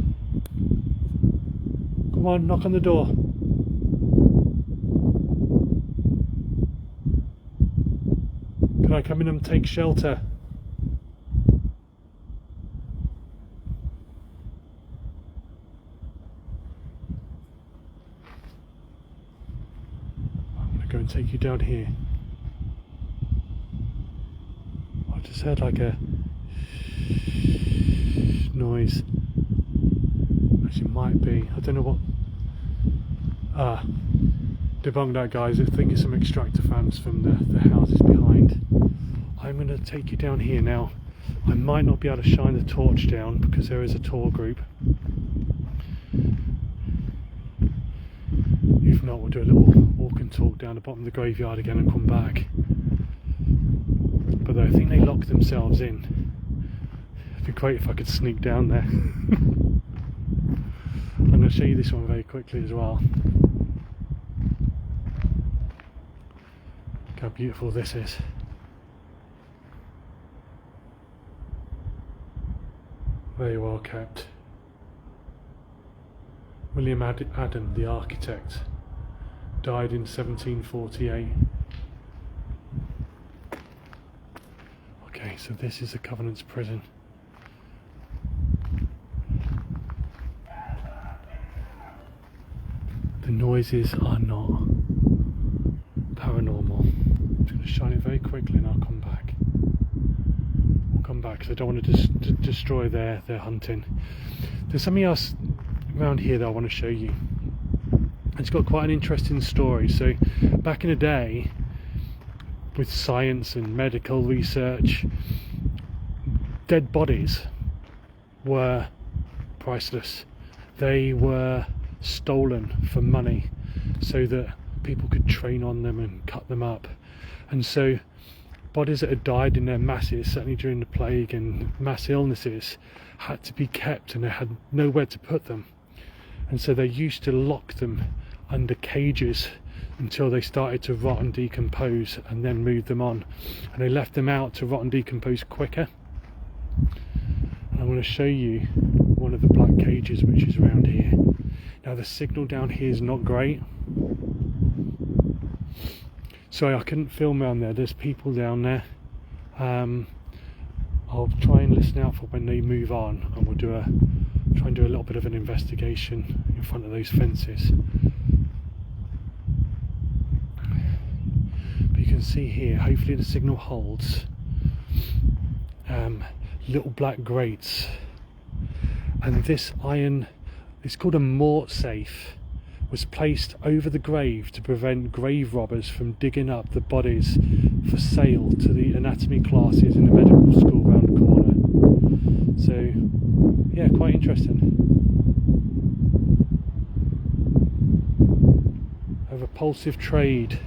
Come on, knock on the door. Can I come in and take shelter? I'm going to go and take you down here. I just heard like a noise. Actually might be, I don't know what. Debunk that, guys. I think it's some extractor fans from the houses behind. I'm going to take you down here now. I might not be able to shine the torch down because there is a tour group. If not, we'll do a little walk and talk down the bottom of the graveyard again and come back. But I think they locked themselves in. It'd be great if I could sneak down there. I'm going to show you this one very quickly as well. Look how beautiful this is. Very well kept. William Adam, the architect, died in 1748. Okay, so this is the Covenant's prison. The noises are not paranormal. I'm just going to shine it very quickly and I'll come back. I'll come back because I don't want to destroy their hunting. There's something else around here that I want to show you. It's got quite an interesting story. So back in the day, with science and medical research, dead bodies were priceless. They were stolen for money so that people could train on them and cut them up. And so bodies that had died in their masses, certainly during the plague and mass illnesses, had to be kept, and they had nowhere to put them. And so they used to lock them under cages until they started to rot and decompose, and then move them on. And they left them out to rot and decompose quicker. And I'm going to show you one of the black cages which is around here. Now the signal down here is not great. Sorry, I couldn't film around there. There's people down there. I'll try and listen out for when they move on, and we'll try and do a little bit of an investigation in front of those fences. But you can see here, hopefully the signal holds, little black grates, and this iron, it's called a mort safe, was placed over the grave to prevent grave robbers from digging up the bodies for sale to the anatomy classes in the medical school round the corner. So yeah, quite interesting. A repulsive trade.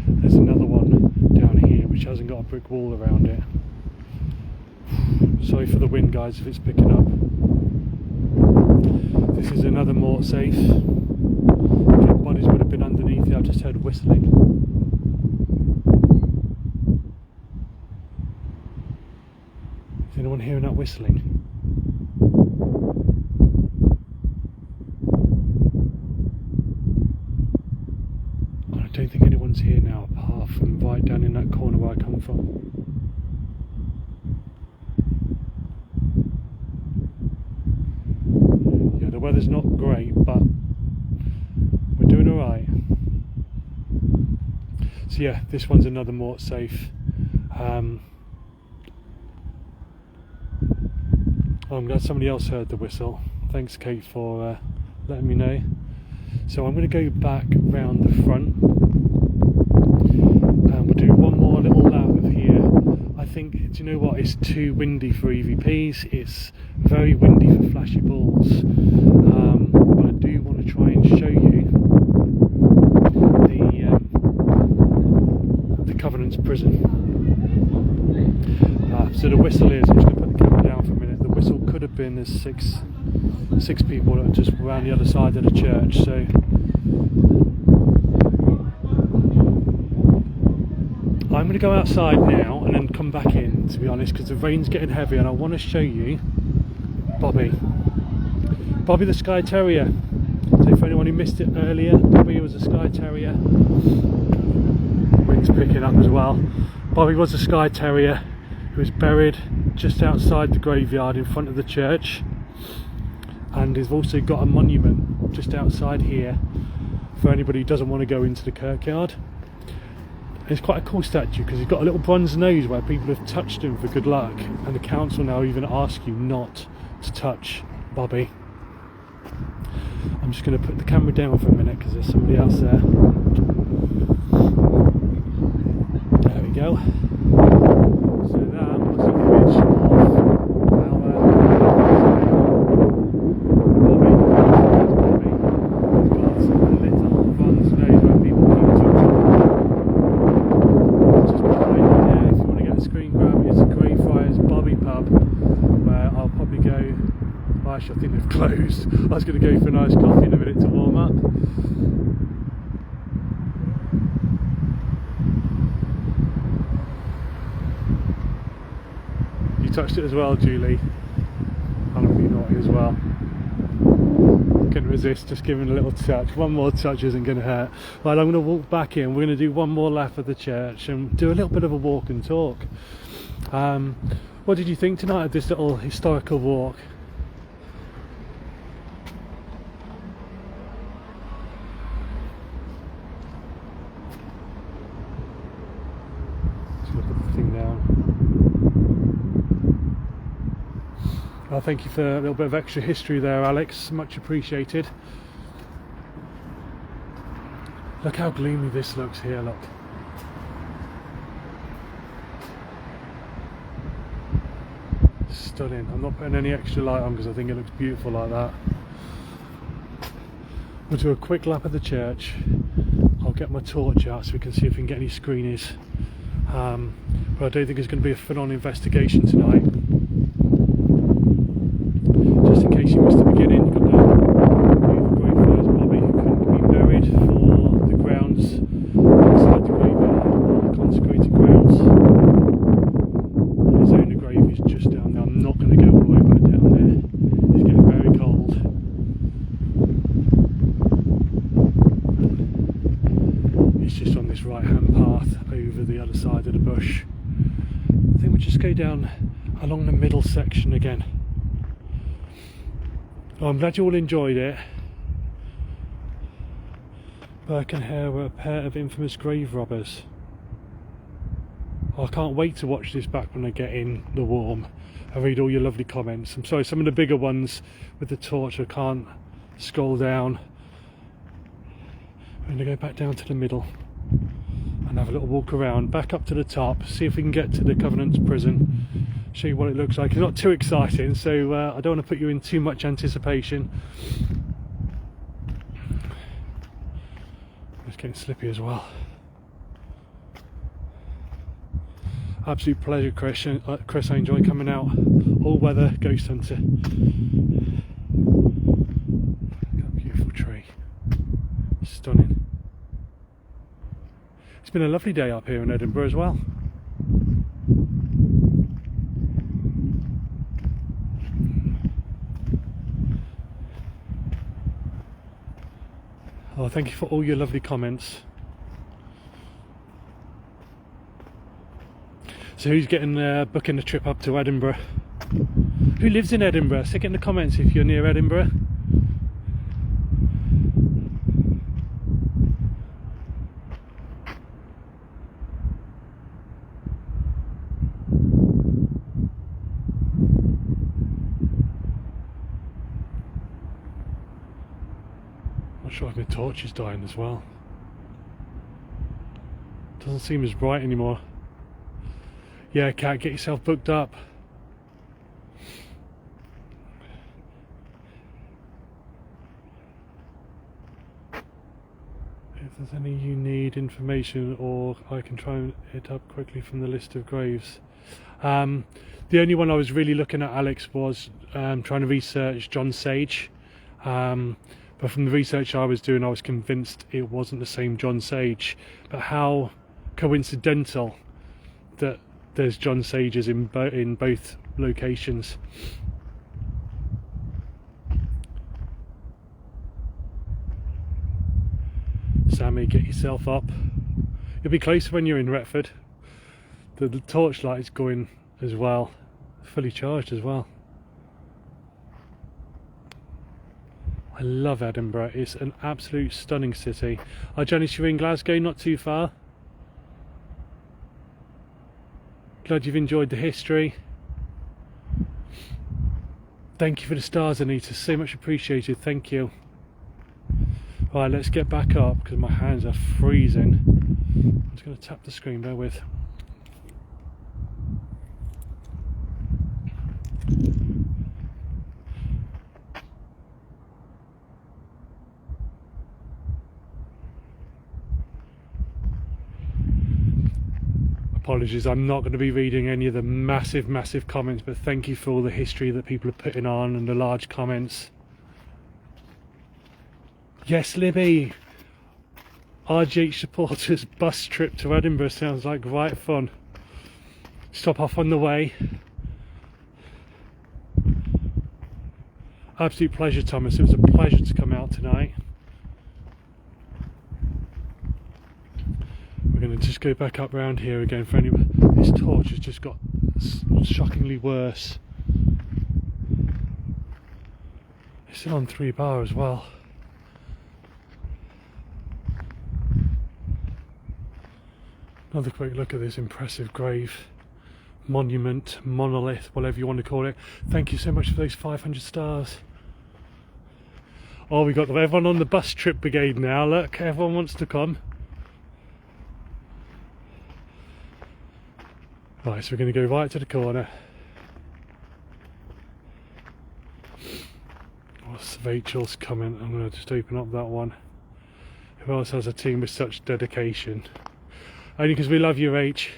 There's another one down here which hasn't got a brick wall around it. Sorry for the wind, guys, if it's picking up. This is another mort safe. Dead bodies would have been underneath it. I've just heard whistling. Is anyone hearing that whistling? I don't think anyone's here now, apart from right down in that corner where I come from. Yeah, the weather's not great, but we're doing alright. So yeah, this one's another mort safe. I'm glad somebody else heard the whistle. Thanks, Kate, for letting me know. So I'm going to go back round the front, and we'll do one more little lap of here. I think, do you know what, it's too windy for EVPs, it's very windy for flashy balls, but I do want to try and show you the Covenant's prison. So the whistle is, I'm just going to put the camera down for a minute, the whistle could have been there's six people that are just around the other side of the church. So I'm going to go outside now and then come back in, to be honest, because the rain's getting heavy, and I want to show you Bobby the Skye Terrier. So for anyone who missed it earlier, Bobby was a Skye Terrier. Wind's picking up as well. Bobby was a Skye Terrier who was buried just outside the graveyard in front of the church, and he's also got a monument just outside here for anybody who doesn't want to go into the kirkyard. It's quite a cool statue because he's got a little bronze nose where people have touched him for good luck, and the council now even ask you not to touch Bobby. I'm just going to put the camera down for a minute because there's somebody else there. There we go. So that was an image of our Bobby. He's got a little bronze nose where people keep touching him. Just behind there, if you want to get a screen grab, it's Greyfriars Bobby Pub, where I'll probably go. Well, actually, I think they've closed. I was going to go for a nice coffee in a minute to warm up. You touched it as well, Julie. I'm going to be naughty as well. couldn't resist just giving a little touch. One more touch isn't going to hurt. Right, I'm going to walk back in. We're going to do one more lap of the church and do a little bit of a walk and talk. What did you think tonight of this little historical walk? Just going to put the thing down. Well, thank you for a little bit of extra history there, Alex. Much appreciated. Look how gloomy this looks here, look. Stunning. I'm not putting any extra light on because I think it looks beautiful like that. We'll do a quick lap of the church. I'll get my torch out so we can see if we can get any screenies. But I don't think it's going to be a full-on investigation tonight. Just in case you missed the beginning, you've got the grave Bobby who couldn't be buried for the grounds inside the grave, consecrated grounds. His own grave is just down there. I'm not going to go all the way back down there. It's getting very cold. It's just on this right hand path over the other side of the bush. I think we'll just go down along the middle section again. Well, I'm glad you all enjoyed it. Burke and Hare were a pair of infamous grave robbers. I can't wait to watch this back when I get in the warm and read all your lovely comments. I'm sorry, some of the bigger ones with the torch I can't scroll down. I'm going to go back down to the middle and have a little walk around, back up to the top, see if we can get to the Covenant's prison, show you what it looks like. It's not too exciting, so I don't want to put you in too much anticipation. It's getting slippy as well. Absolute pleasure, Chris. I enjoy coming out. All weather ghost hunter. Look at that beautiful tree. Stunning. It's been a lovely day up here in Edinburgh as well. Oh, thank you for all your lovely comments. So who's getting booking a trip up to Edinburgh? Who lives in Edinburgh? Stick it in the comments if you're near Edinburgh. Not sure if my torch is dying as well. Doesn't seem as bright anymore. Yeah, Kat, get yourself booked up. If there's any you need information, or I can try it up quickly from the list of graves. The only one I was really looking at, Alex, was trying to research John Sage. But from the research I was doing, I was convinced it wasn't the same John Sage. But how coincidental that there's John Sages in both locations. Sammy, get yourself up. You'll be closer when you're in Retford. The torchlight is going as well, fully charged as well. I love Edinburgh. It's an absolute stunning city. Janice, you're in Glasgow, not too far. Glad you've enjoyed the history. Thank you for the stars, Anita. So much appreciated. Thank you. Right, let's get back up because my hands are freezing. I'm just going to tap the screen, bear with. Apologies, I'm not going to be reading any of the massive comments, but thank you for all the history that people are putting on and the large comments. Yes, Libby, RGH supporters bus trip to Edinburgh sounds like right fun. Stop off on the way. Absolute pleasure, Thomas. It was a pleasure to come out tonight. We're going to just go back up round here again for any. This torch has just got shockingly worse. It's still on 3 bar as well. Another quick look at this impressive grave, monument, monolith, whatever you want to call it. Thank you so much for those 500 stars. Oh, we got everyone on the bus trip brigade now. Look, everyone wants to come. Right, so we're going to go right to the corner. Rachel's coming. I'm going to just open up that one. Who else has a team with such dedication? Only because we love you, Rach.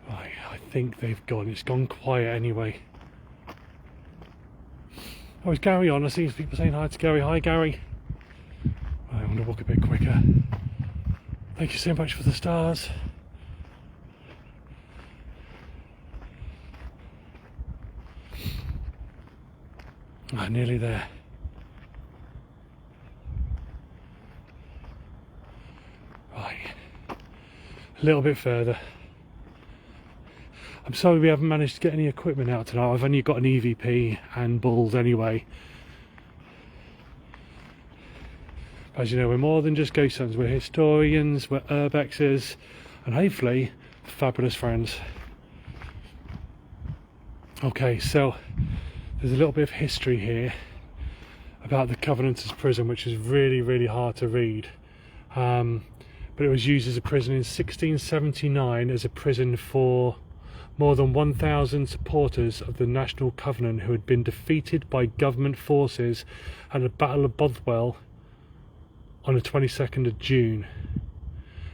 Right, I think they've gone. It's gone quiet anyway. Oh, is Gary on? I see people saying hi to Gary. Hi, Gary. Right, I'm going to walk a bit quicker. Thank you so much for the stars. Ah, nearly there. Right, a little bit further. I'm sorry we haven't managed to get any equipment out tonight. I've only got an EVP and bulls anyway. As you know, we're more than just ghost hunters. We're historians, we're urbexers, and hopefully fabulous friends. Okay, so there's a little bit of history here about the Covenanters prison, which is really, really hard to read. But it was used as a prison in 1679 as a prison for more than 1,000 supporters of the National Covenant who had been defeated by government forces at the Battle of Bothwell on the 22nd of June.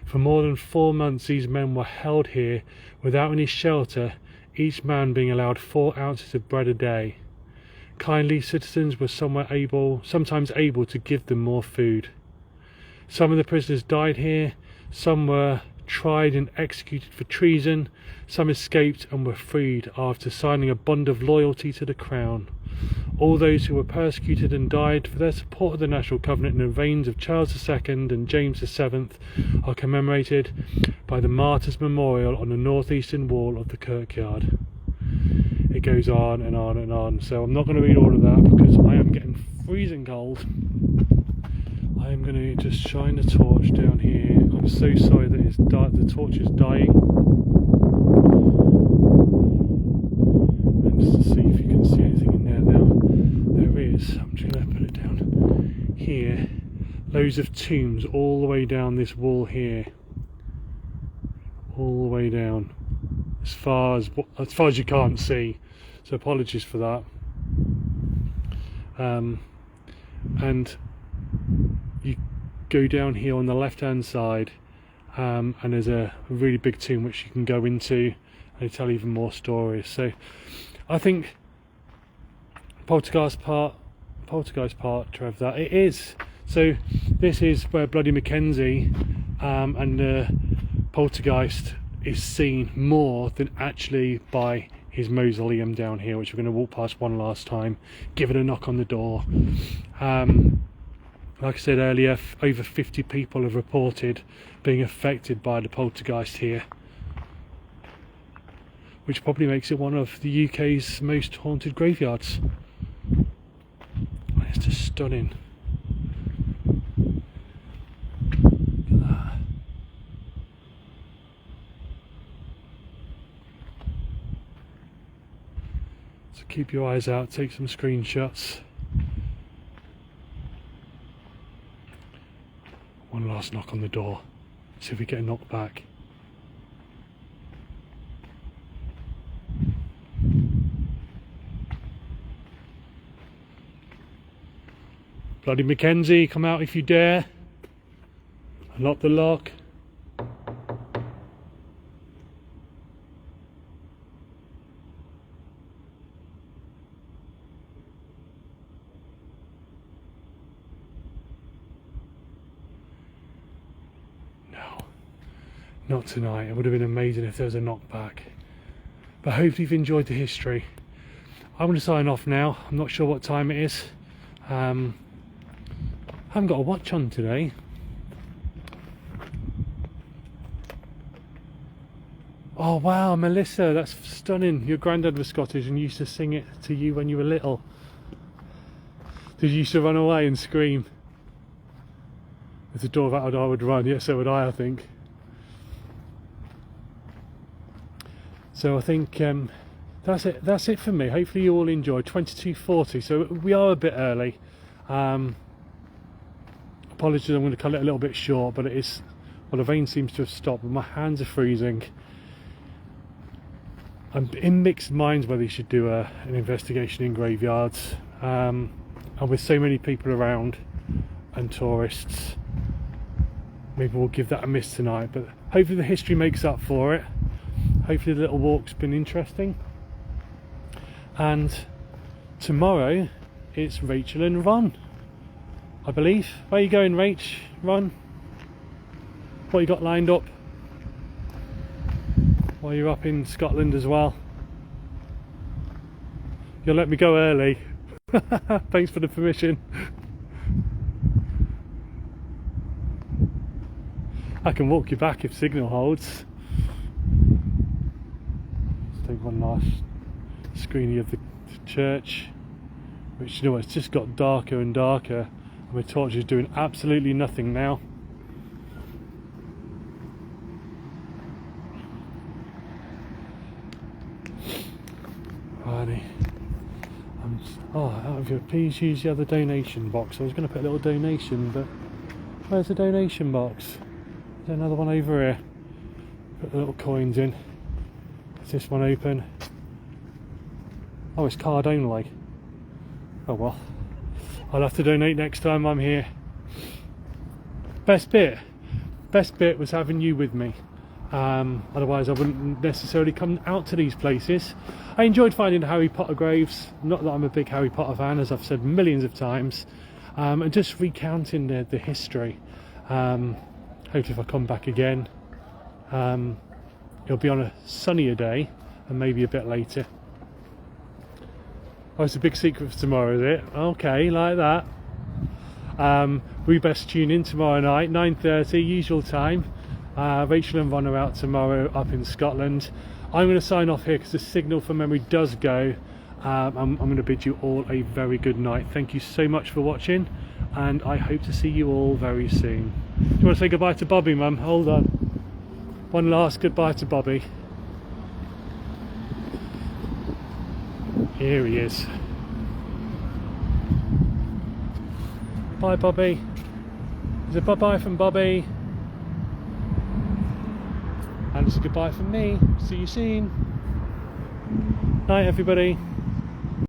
For more than 4 months these men were held here without any shelter, each man being allowed 4 ounces of bread a day. Kindly citizens were sometimes able to give them more food. Some of the prisoners died here, some were tried and executed for treason, some escaped and were freed after signing a bond of loyalty to the Crown. All those who were persecuted and died for their support of the National Covenant in the reigns of Charles II and James VII are commemorated by the Martyrs' Memorial on the northeastern wall of the kirkyard. It goes on and on and on, so I'm not going to read all of that because I am getting freezing cold. I am going to just shine the torch down here. I'm so sorry that the torch is dying. And just to see if you can see anything in there now. There is. I'm just going to put it down here. Loads of tombs all the way down this wall here. All the way down. As far as you can't see. So apologies for that. And you go down here on the left hand side and there's a really big tomb which you can go into and they tell even more stories. So I think poltergeist part Trev, that it is. So this is where Bloody Mackenzie and the poltergeist is seen more than actually by his mausoleum down here, which we're going to walk past one last time, give it a knock on the door. Like I said earlier, over 50 people have reported being affected by the poltergeist here, which probably makes it one of the UK's most haunted graveyards. It's just stunning. Look at that. So keep your eyes out, take some screenshots. One last knock on the door, see if we get a knock back. Bloody Mackenzie, come out if you dare. Unlock the lock. Not tonight. It would have been amazing if there was a knockback. But hopefully you've enjoyed the history. I'm going to sign off now. I'm not sure what time it is. I haven't got a watch on today. Oh wow, Melissa, that's stunning. Your granddad was Scottish and used to sing it to you when you were little. Did you used to run away and scream? If the door rattled, I would run. Yes, so would I think. So I think that's it for me. Hopefully you all enjoyed. 22:40, so we are a bit early. Apologies, I'm going to cut it a little bit short, but it is, well, the rain seems to have stopped, but my hands are freezing. I'm in mixed minds whether you should do an investigation in graveyards, and with so many people around and tourists, maybe we'll give that a miss tonight, but hopefully the history makes up for it. Hopefully the little walk's been interesting. And tomorrow it's Rachel and Ron, I believe. Where are you going, Rach? Ron? What you got lined up? While you're up in Scotland as well. You'll let me go early. Thanks for the permission. I can walk you back if signal holds. Let's take one last screening of the church, which, you know, it's just got darker and darker, and my torch is doing absolutely nothing now. Righty. Out of your, please use the other donation box. I was going to put a little donation, but where's the donation box? Is there another one over here? Put the little coins in. Is this one open? Oh, it's card only. Oh well, I'll have to donate next time I'm here. Best bit was having you with me. Otherwise I wouldn't necessarily come out to these places. I enjoyed finding Harry Potter graves, not that I'm a big Harry Potter fan, as I've said millions of times, and just recounting the history. Hopefully if I come back again, it'll be on a sunnier day and maybe a bit later. Oh, it's a big secret for tomorrow, is it? Okay, like that. We best tune in tomorrow night, 9:30, usual time. Rachel and Ron are out tomorrow up in Scotland. I'm going to sign off here because the signal for memory does go. I'm going to bid you all a very good night. Thank you so much for watching, and I hope to see you all very soon. Do you want to say goodbye to Bobby, Mum? Hold on. One last goodbye to Bobby. Here he is. Bye, Bobby. Is it bye-bye from Bobby? And it's a goodbye from me. See you soon. Night, everybody.